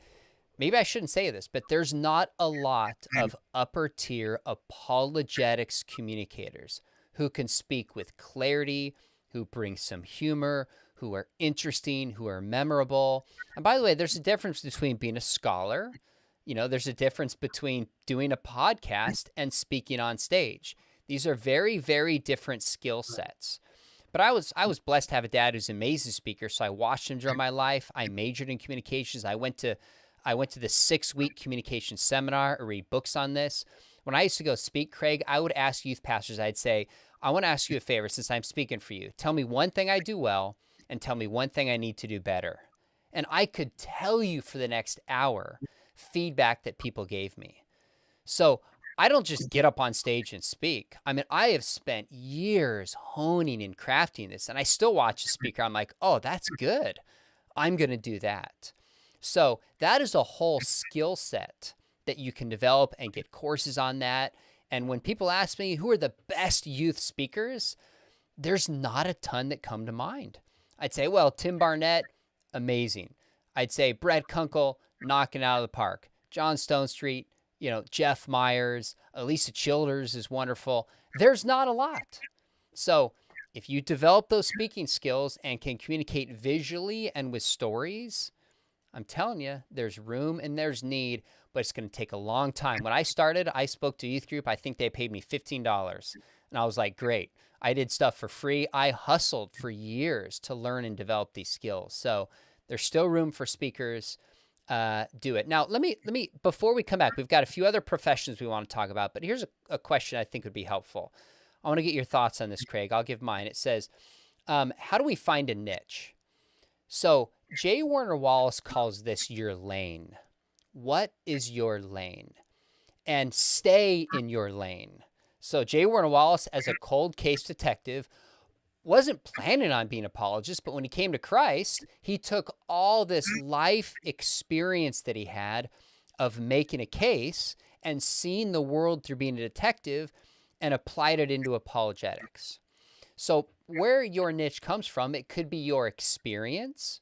maybe I shouldn't say this, but there's not a lot of upper tier apologetics communicators who can speak with clarity, who bring some humor, who are interesting, who are memorable. And by the way, there's a difference between being a scholar. There's a difference between doing a podcast and speaking on stage. These are very, very different skill sets. But I was blessed to have a dad who's an amazing speaker, so I watched him during my life. I majored in communications. I went to the 6-week communication seminar or read books on this. When I used to go speak, Craig, I would ask youth pastors, I'd say, I want to ask you a favor since I'm speaking for you. Tell me one thing I do well and tell me one thing I need to do better. And I could tell you for the next hour feedback that people gave me. So I don't just get up on stage and speak. I mean, I have spent years honing and crafting this, and I still watch a speaker. I'm like, oh, that's good. I'm going to do that. So that is a whole skill set that you can develop and get courses on that. And when people ask me who are the best youth speakers, there's not a ton that come to mind. I'd say, well, Tim Barnett, amazing. I'd say Brett Kunkel, knocking out of the park. John Stonestreet, Jeff Myers, Elisa Childers is wonderful. There's not a lot. So if you develop those speaking skills and can communicate visually and with stories, I'm telling you, there's room and there's need, but it's going to take a long time. When I started, I spoke to a youth group. I think they paid me $15. And I was like, great. I did stuff for free. I hustled for years to learn and develop these skills. So there's still room for speakers. Do it. Now, let me, before we come back, we've got a few other professions we want to talk about, but here's a question I think would be helpful. I want to get your thoughts on this, Craig. I'll give mine. It says, how do we find a niche? So J. Warner Wallace calls this your lane. What is your lane? And stay in your lane. So J. Warner Wallace, as a cold case detective, wasn't planning on being an apologist, but when he came to Christ, he took all this life experience that he had of making a case and seeing the world through being a detective and applied it into apologetics. So where your niche comes from, it could be your experience.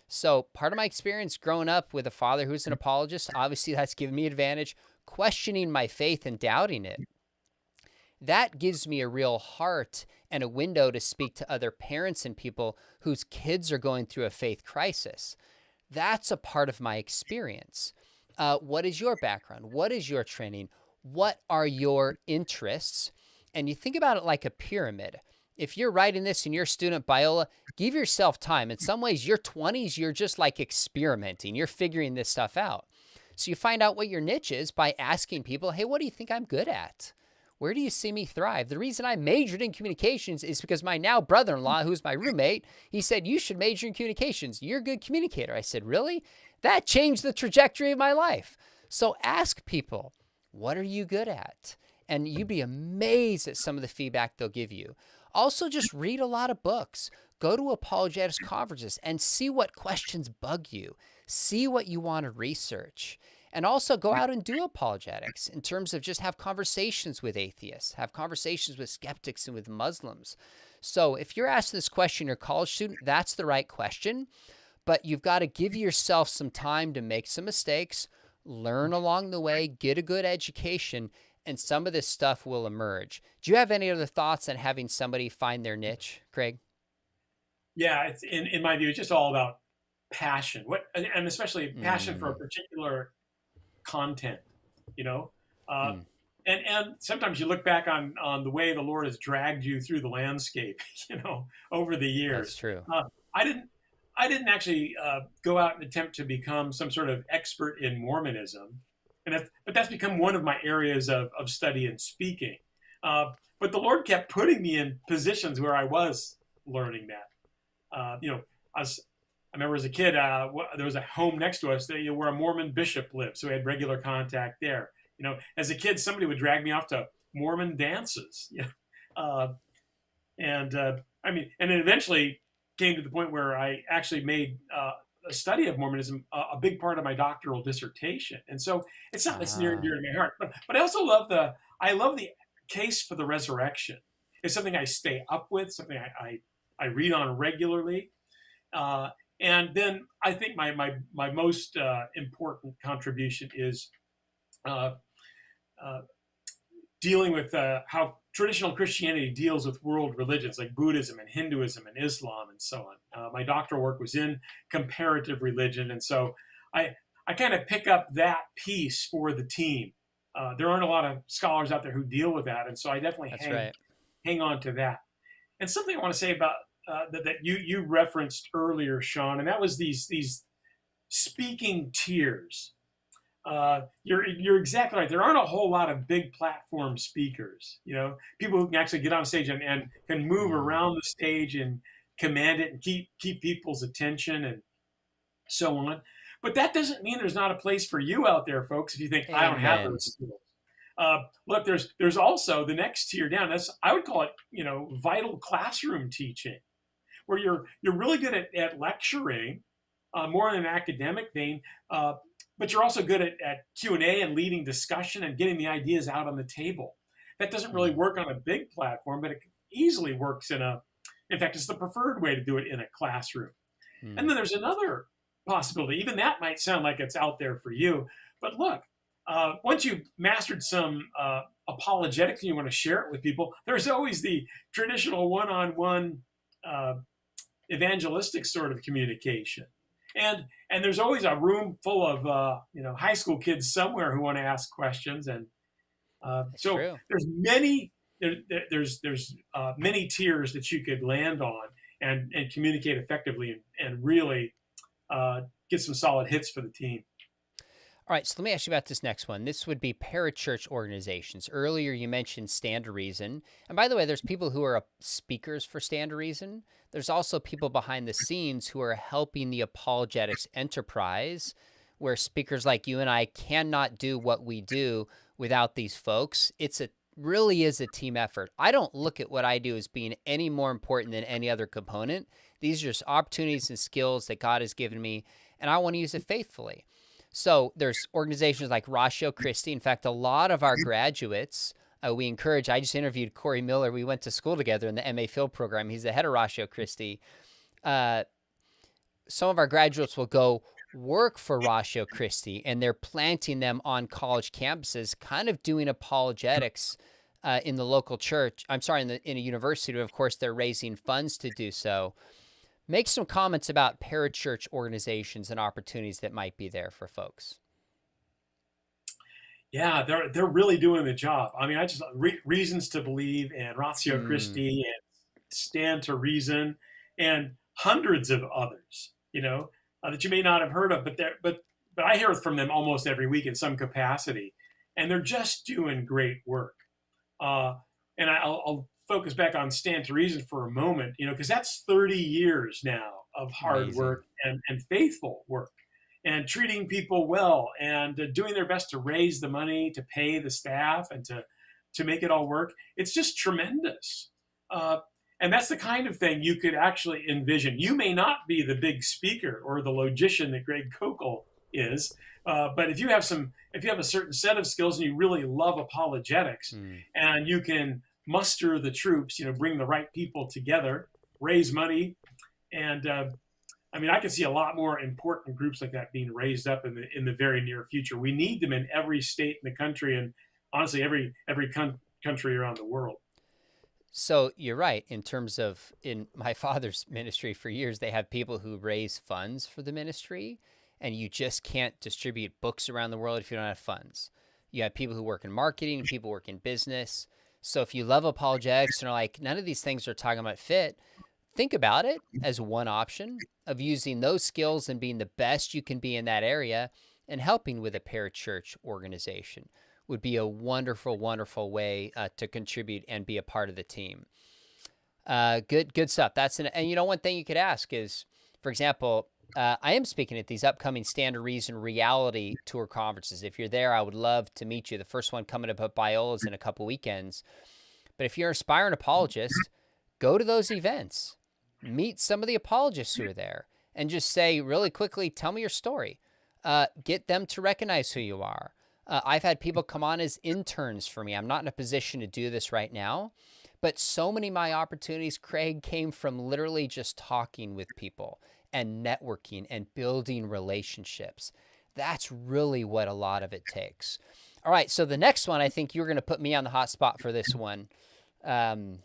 So part of my experience growing up with a father who's an apologist, obviously that's given me advantage, questioning my faith and doubting it. That gives me a real heart and a window to speak to other parents and people whose kids are going through a faith crisis. That's a part of my experience. What is your background? What is your training? What are your interests? And you think about it like a pyramid. If you're writing this and you're a student at Biola, give yourself time. In some ways, your 20s, you're just like experimenting. You're figuring this stuff out. So you find out what your niche is by asking people, hey, what do you think I'm good at? Where do you see me thrive? The reason I majored in communications is because my now brother-in-law, who's my roommate, he said, you should major in communications. You're a good communicator. I said, really? That changed the trajectory of my life. So ask people, what are you good at? And you'd be amazed at some of the feedback they'll give you. Also, just read a lot of books. Go to apologetics conferences and see what questions bug you. See what you want to research. And also go out and do apologetics in terms of just have conversations with atheists, have conversations with skeptics and with Muslims. So if you're asking this question, you're a college student, that's the right question. But you've got to give yourself some time to make some mistakes, learn along the way, get a good education, and some of this stuff will emerge. Do you have any other thoughts on having somebody find their niche, Craig? Yeah, it's in my view, it's just all about passion. And especially passion for a Mm, particular content, you know. Uh, mm, and sometimes you look back on the way the Lord has dragged you through the landscape, over the that's years. true. I didn't actually go out and attempt to become some sort of expert in Mormonism, but that's become one of my areas of study and speaking. But the Lord kept putting me in positions where I was learning that. Uh, you know, I was I remember as a kid, there was a home next to us where a Mormon bishop lived, so we had regular contact there. As a kid, somebody would drag me off to Mormon dances. Uh, and I mean, and it eventually came to the point where I actually made a study of Mormonism a big part of my doctoral dissertation. And so it's not that's near and Ah, dear to my heart. But I also I love the case for the resurrection. It's something I stay up with, something I read on regularly. Uh, and then I think my most important contribution is uh, uh, dealing with how traditional Christianity deals with world religions like Buddhism and Hinduism and Islam and so on. My doctoral work was in comparative religion, and so I kind of pick up that piece for the team. There aren't a lot of scholars out there who deal with that, and so I definitely That's right. hang on to that. And something I want to say about that you referenced earlier, Sean, and that was these speaking tiers. You're exactly right. There aren't a whole lot of big platform speakers. People who can actually get on stage and can move Mm. around the stage and command it and keep people's attention and so on. But that doesn't mean there's not a place for you out there, folks. If you think I don't have Amen. those skills, look, there's also the next tier down. That's, I would call it, vital classroom teaching, where you're really good at lecturing, more in an academic vein, but you're also good at Q&A and leading discussion and getting the ideas out on the table. That doesn't really Mm. work on a big platform, but it easily works in fact, it's the preferred way to do it in a classroom. And Mm. then there's another possibility. Even that might sound like it's out there for you, but look, once you've mastered some apologetics and you want to share it with people, there's always the traditional one-on-one uh, evangelistic sort of communication. And there's always a room full of high school kids somewhere who want to ask questions, and That's so true. there's many tiers that you could land on and communicate effectively and really get some solid hits for the team. All right, so let me ask you about this next one. This would be parachurch organizations. Earlier, you mentioned Stand to Reason. And by the way, there's people who are speakers for Stand to Reason. There's also people behind the scenes who are helping the apologetics enterprise, where speakers like you and I cannot do what we do without these folks. Really is a team effort. I don't look at what I do as being any more important than any other component. These are just opportunities and skills that God has given me, and I want to use it faithfully. So there's organizations like Ratio Christi. In fact, a lot of our graduates, we encourage. I just interviewed Corey Miller. We went to school together in the MA Field program. He's the head of Ratio Christi. Uh, some of our graduates will go work for Ratio Christi, and they're planting them on college campuses, kind of doing apologetics in the local church. I'm sorry, in a university. Of course, they're raising funds to do so. Make some comments about parachurch organizations and opportunities that might be there for folks. Yeah, they're really doing the job. I mean, I just reasons to believe and Ratio Mm. Christi and Stand to Reason and hundreds of others, that you may not have heard of, but I hear from them almost every week in some capacity, and they're just doing great work. Uh, and I'll focus back on Stand to Reason for a moment, because that's 30 years now of hard Amazing. work and faithful work and treating people well and doing their best to raise the money to pay the staff and to make it all work. It's just tremendous. And that's the kind of thing you could actually envision. You may not be the big speaker or the logician that Greg Kokel is, but if you have a certain set of skills and you really love apologetics, Mm. and you can muster the troops, bring the right people together, raise money, and I mean, I can see a lot more important groups like that being raised up in the very near future. We need them in every state in the country, and honestly, every country around the world. So you're right. In terms of in my father's ministry for years, they have people who raise funds for the ministry, and you just can't distribute books around the world if you don't have funds. You have people who work in marketing, people work in business. So if you love apologetics and are like, none of these things are talking about fit, think about it as one option of using those skills and being the best you can be in that area, and helping with a parachurch organization would be a wonderful, wonderful way to contribute and be a part of the team. Good stuff. And one thing you could ask is, for example, I am speaking at these upcoming Stand to Reason reality tour conferences. If you're there, I would love to meet you. The first one coming up at Biola is in a couple weekends. But if you're an aspiring apologist, go to those events, meet some of the apologists who are there, and just say really quickly, tell me your story. Get them to recognize who you are. I've had people come on as interns for me. I'm not in a position to do this right now, but so many of my opportunities, Craig, came from literally just talking with people and networking and building relationships. That's really what a lot of it takes. All right, so the next one, I think you're going to put me on the hot spot for this one. Um,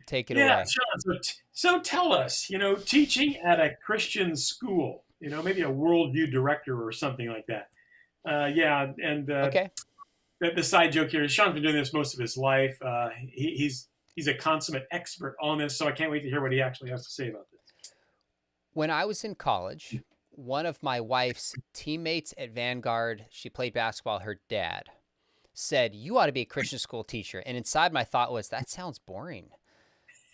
Take it Yeah, away. Sean. So tell us, teaching at a Christian school, maybe a worldview director or something like that. Yeah, and Okay. the side joke here is Sean's been doing this most of his life. He's a consummate expert on this, so I can't wait to hear what he actually has to say about this. When I was in college, one of my wife's teammates at Vanguard, she played basketball, her dad said, "You ought to be a Christian school teacher." And inside my thought was, that sounds boring.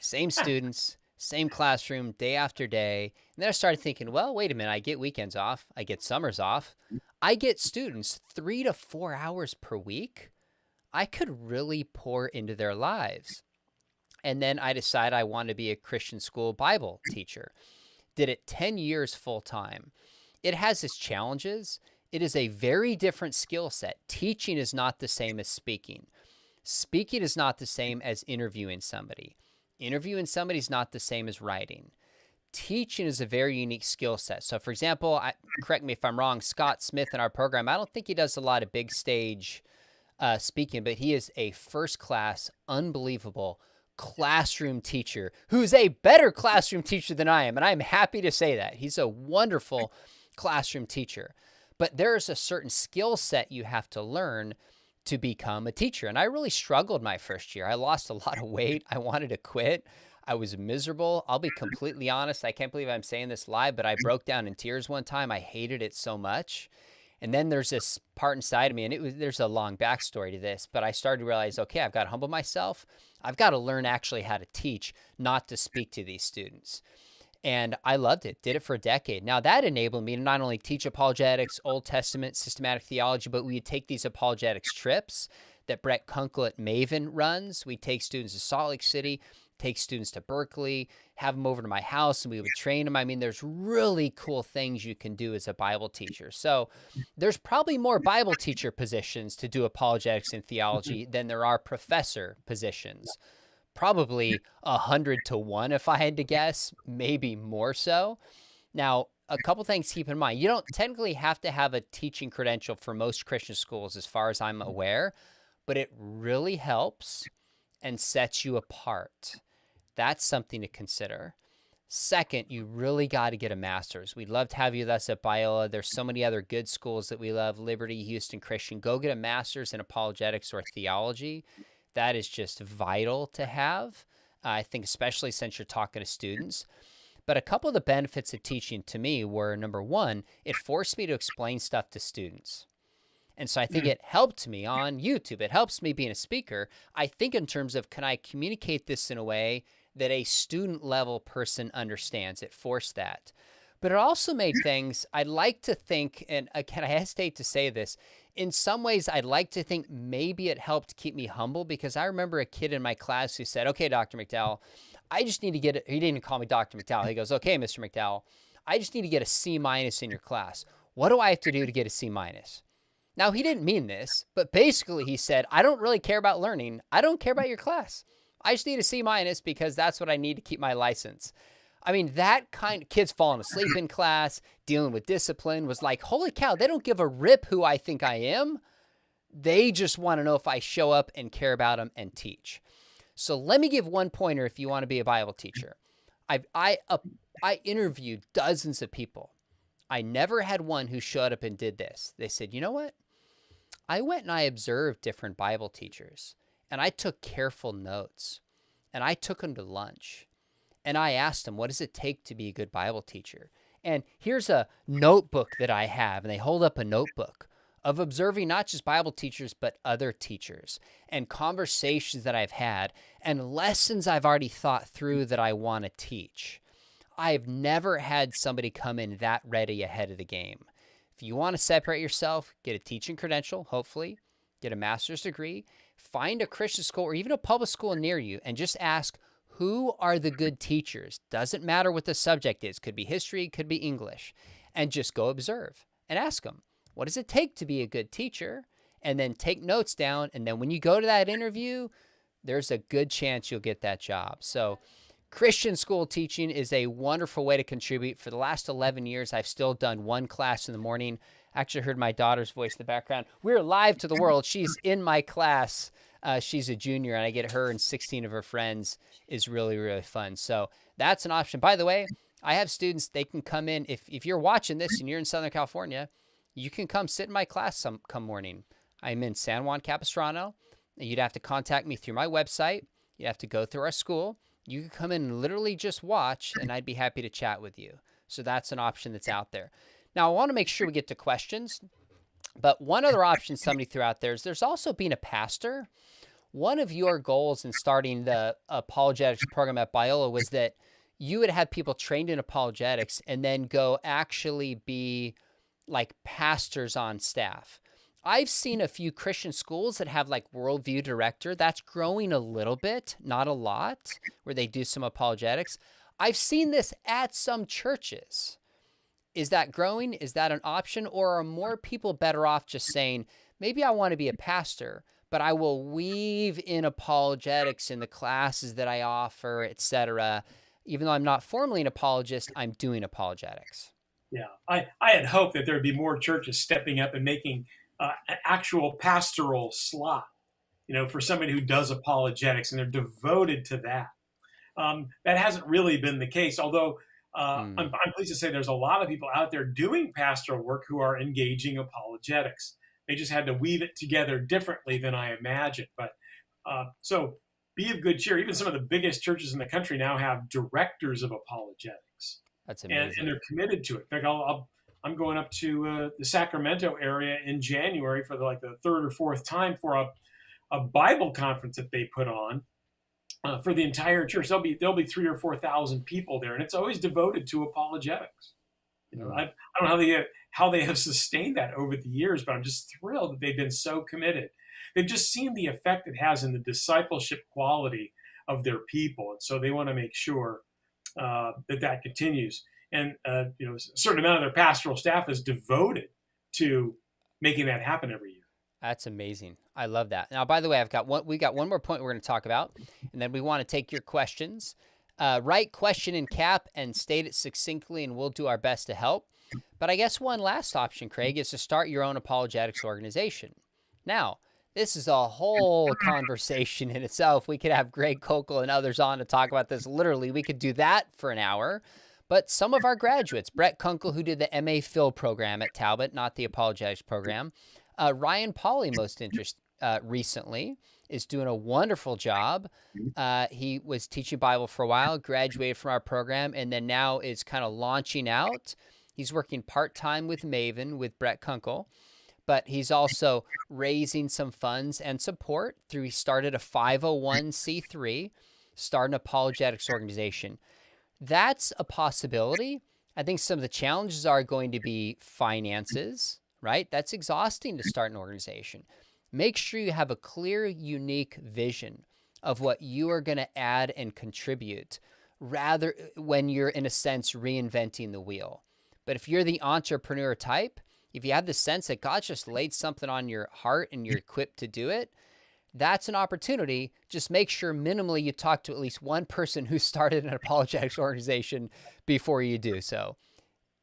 Same students, same classroom, day after day. And then I started thinking, well, wait a minute. I get weekends off. I get summers off. I get students 3 to 4 hours per week. I could really pour into their lives. And then I decided I wanted to be a Christian school Bible teacher. Did it 10 years full time. It has its challenges. It is a very different skill set. Teaching is not the same as speaking. Speaking is not the same as interviewing somebody. Interviewing somebody is not the same as writing. Teaching is a very unique skill set. So, for example, correct me if I'm wrong, Scott Smith in our program, I don't think he does a lot of big stage speaking, but he is a first-class, unbelievable classroom teacher who's a better classroom teacher than I am. And I'm happy to say that. He's a wonderful classroom teacher. But there's a certain skill set you have to learn to become a teacher. And I really struggled my first year. I lost a lot of weight. I wanted to quit. I was miserable. I'll be completely honest. I can't believe I'm saying this live, but I broke down in tears one time. I hated it so much. And then there's this part inside of me, and there's a long backstory to this, but I started to realize, okay, I've got to humble myself. I've got to learn actually how to teach, not to speak to these students. And I loved it, did it for a decade. Now that enabled me to not only teach apologetics, Old Testament, systematic theology, but we would take these apologetics trips that Brett Kunkel at Maven runs. We take students to Salt Lake City, take students to Berkeley, have them over to my house, and we would train them. I mean, there's really cool things you can do as a Bible teacher. So there's probably more Bible teacher positions to do apologetics and theology than there are professor positions. Probably 100 to 1 if I had to guess, maybe more so. Now, a couple things to keep in mind. You don't technically have to have a teaching credential for most Christian schools as far as I'm aware, but it really helps and sets you apart. That's something to consider. Second, you really got to get a master's. We'd love to have you with us at Biola. There's so many other good schools that we love, Liberty, Houston Christian. Go get a master's in apologetics or theology. That is just vital to have, I think, especially since you're talking to students. But a couple of the benefits of teaching to me were, number one, it forced me to explain stuff to students. And so I think it helped me on YouTube. It helps me being a speaker. I think in terms of, can I communicate this in a way that a student level person understands? It forced that. But it also made things, I'd like to think, and again, I hesitate to say this, in some ways, I'd like to think maybe it helped keep me humble, because I remember a kid in my class who said, okay, Dr. McDowell, I just need to get, he didn't even call me Dr. McDowell. He goes, okay, Mr. McDowell, I just need to get a C- in your class. What do I have to do to get a C-? Now, he didn't mean this, but basically he said, I don't really care about learning. I don't care about your class. I just need a C- because that's what I need to keep my license. I mean, that kind of kids falling asleep in class, dealing with discipline, was like, holy cow, they don't give a rip who I think I am. They just want to know if I show up and care about them and teach. So let me give one pointer if you want to be a Bible teacher. I interviewed dozens of people. I never had one who showed up and did this. They said, you know what? I went and I observed different Bible teachers, and I took careful notes, and I took them to lunch. And I asked them, what does it take to be a good Bible teacher? And here's a notebook that I have, and they hold up a notebook of observing not just Bible teachers, but other teachers, and conversations that I've had, and lessons I've already thought through that I want to teach. I've never had somebody come in that ready ahead of the game. If you want to separate yourself, get a teaching credential, hopefully, get a master's degree, find a Christian school or even a public school near you, and just ask, who are the good teachers? Doesn't matter what the subject is. Could be history, could be English. And just go observe and ask them, what does it take to be a good teacher? And then take notes down. And then when you go to that interview, there's a good chance you'll get that job. So Christian school teaching is a wonderful way to contribute. For the last 11 years, I've still done one class in the morning. Actually heard my daughter's voice in the background. We're live to the world. She's in my class. She's a junior, and I get her and 16 of her friends is really, really fun. So that's an option. By the way, I have students, they can come in. If you're watching this and you're in Southern California, you can come sit in my class come morning. I'm in San Juan Capistrano. You'd have to contact me through my website. You'd have to go through our school. You could come in and literally just watch, and I'd be happy to chat with you. So that's an option that's out there. Now, I want to make sure we get to questions, but one other option somebody threw out there is there's also being a pastor. One of your goals in starting the apologetics program at Biola was that you would have people trained in apologetics and then go actually be like pastors on staff. I've seen a few Christian schools that have like worldview director. That's growing a little bit, not a lot, where they do some apologetics. I've seen this at some churches. Is that growing? Is that an option? Or are more people better off just saying, maybe I want to be a pastor, but I will weave in apologetics in the classes that I offer, etc. Even though I'm not formally an apologist, I'm doing apologetics. Yeah, I had hoped that there would be more churches stepping up and making an actual pastoral slot, for somebody who does apologetics, and they're devoted to that. That hasn't really been the case, although I'm pleased to say there's a lot of people out there doing pastoral work who are engaging apologetics. They just had to weave it together differently than I imagined. But so be of good cheer. Even some of the biggest churches in the country now have directors of apologetics. That's And amazing. they're committed to it. In fact, I'm going up to the Sacramento area in January for the third or fourth time for a Bible conference that they put on for the entire church. There'll be 3,000 or 4,000 people there, and it's always devoted to apologetics. I don't know how they have sustained that over the years, but I'm just thrilled that they've been so committed. They've just seen the effect it has in the discipleship quality of their people, and so they want to make sure that continues. And a certain amount of their pastoral staff is devoted to making that happen every year. That's amazing. I love that. Now, by the way, we got one more point we're going to talk about, and then we want to take your questions. Write question in cap and state it succinctly, and we'll do our best to help. But I guess one last option, Craig, is to start your own apologetics organization. Now, this is a whole conversation in itself. We could have Greg Kokel and others on to talk about this. Literally, we could do that for an hour. But some of our graduates, Brett Kunkel, who did the MA Phil program at Talbot, not the apologetics program, Ryan Pauly, recently, is doing a wonderful job. He was teaching Bible for a while, graduated from our program, and then now is kind of launching out. He's working part-time with Maven, with Brett Kunkel, but he's also raising some funds and support he started a 501c3, started an apologetics organization. That's a possibility. I think some of the challenges are going to be finances, right? That's exhausting to start an organization. Make sure you have a clear, unique vision of what you are going to add and contribute, rather when you're, in a sense, reinventing the wheel. But if you're the entrepreneur type, if you have the sense that God just laid something on your heart and you're equipped to do it, that's an opportunity. Just make sure minimally you talk to at least one person who started an apologetics organization before you do so.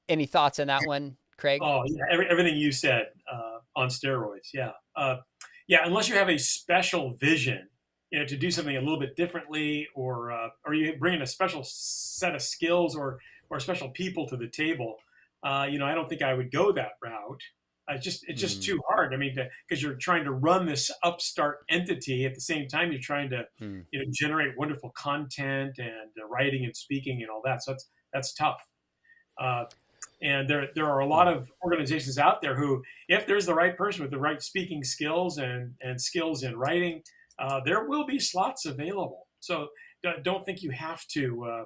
Any thoughts on that one, Craig? Oh, yeah, everything you said on steroids. Yeah. Yeah, unless you have a special vision, to do something a little bit differently, or you bring in a special set of skills or special people to the table, I don't think I would go that route. It's just too hard. I mean, because you're trying to run this upstart entity at the same time you're trying to generate wonderful content and writing and speaking and all that. So that's tough. And there are a lot of organizations out there who, if there's the right person with the right speaking skills and skills in writing, there will be slots available. So don't think you have to.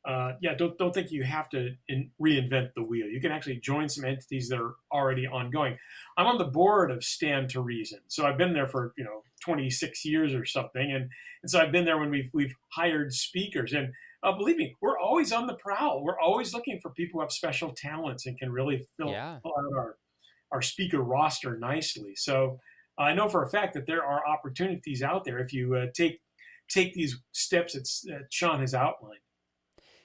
Don't think you have to reinvent the wheel. You can actually join some entities that are already ongoing. I'm on the board of Stand to Reason, so I've been there for 26 years or something, and so I've been there when we've hired speakers. And believe me, we're always on the prowl. We're always looking for people who have special talents and can really fill out our speaker roster nicely. So I know for a fact that there are opportunities out there if you take these steps that Sean has outlined.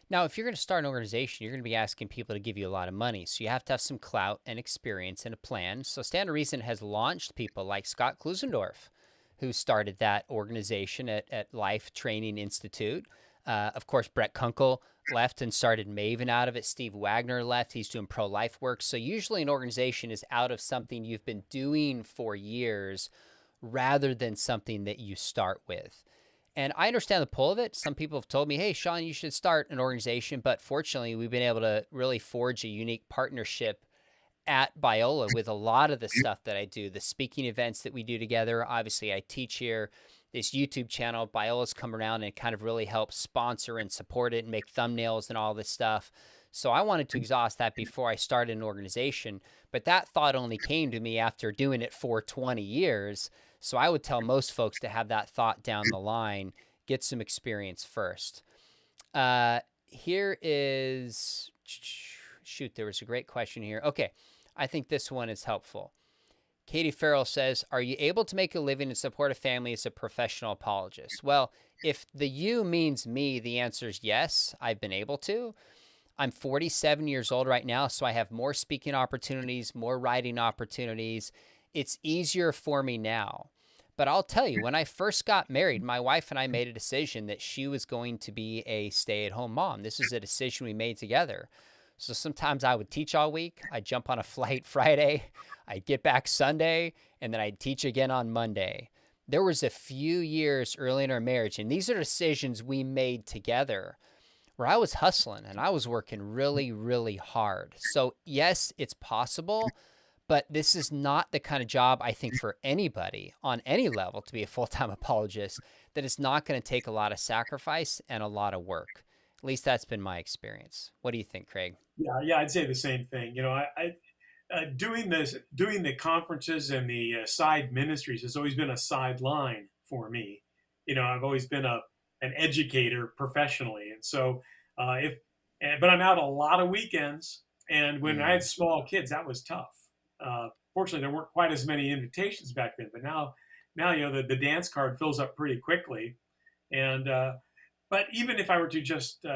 Now, if you're going to start an organization, you're going to be asking people to give you a lot of money. So you have to have some clout and experience and a plan. So Stand to Reason has launched people like Scott Klusendorf, who started that organization at Life Training Institute. Of course, Brett Kunkel left and started Maven out of it. Steve Wagner left. He's doing pro-life work. So usually an organization is out of something you've been doing for years rather than something that you start with. And I understand the pull of it. Some people have told me, hey, Sean, you should start an organization. But fortunately, we've been able to really forge a unique partnership at Biola with a lot of the stuff that I do, the speaking events that we do together. Obviously, I teach here. This YouTube channel, Biola's come around and kind of really help sponsor and support it and make thumbnails and all this stuff. So I wanted to exhaust that before I started an organization. But that thought only came to me after doing it for 20 years. So I would tell most folks to have that thought down the line, get some experience first. Here is, shoot, there was a great question here. Okay, I think this one is helpful. Katie Farrell says, are you able to make a living and support a family as a professional apologist? Well, if the you means me, the answer is yes, I've been able to. I'm 47 years old right now, so I have more speaking opportunities, more writing opportunities. It's easier for me now. But I'll tell you, when I first got married, my wife and I made a decision that she was going to be a stay-at-home mom. This was a decision we made together. So sometimes I would teach all week. I'd jump on a flight Friday. I'd get back Sunday, and then I'd teach again on Monday. There was a few years early in our marriage, and these are decisions we made together where I was hustling and I was working really, really hard. So yes, it's possible, but this is not the kind of job I think for anybody on any level to be a full-time apologist that is not going to take a lot of sacrifice and a lot of work. At least that's been my experience. What do you think, Craig? Yeah, I'd say the same thing. Doing doing the conferences and the side ministries has always been a sideline for me. I've always been an educator professionally, and so if but I'm out a lot of weekends, and when I had Mm, small kids, that was tough. Fortunately, there weren't quite as many invitations back then, but now the dance card fills up pretty quickly, and but even if I were to just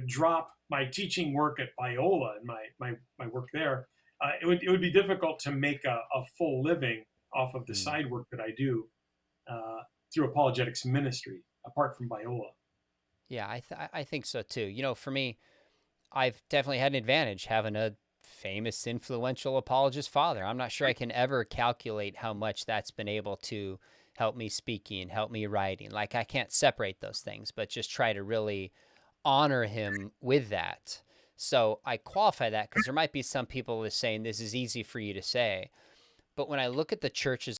drop my teaching work at Biola and my work there, it would be difficult to make a full living off of the mm. side work that I do uh, through apologetics ministry apart from Biola. Yeah, I think so too. For me, I've definitely had an advantage having a famous, influential apologist father. I'm not sure I can ever calculate how much that's been able to help me speaking, help me writing. Like, I can't separate those things, but just try to really honor him with that. So I qualify that because there might be some people that are saying this is easy for you to say. But when I look at the churches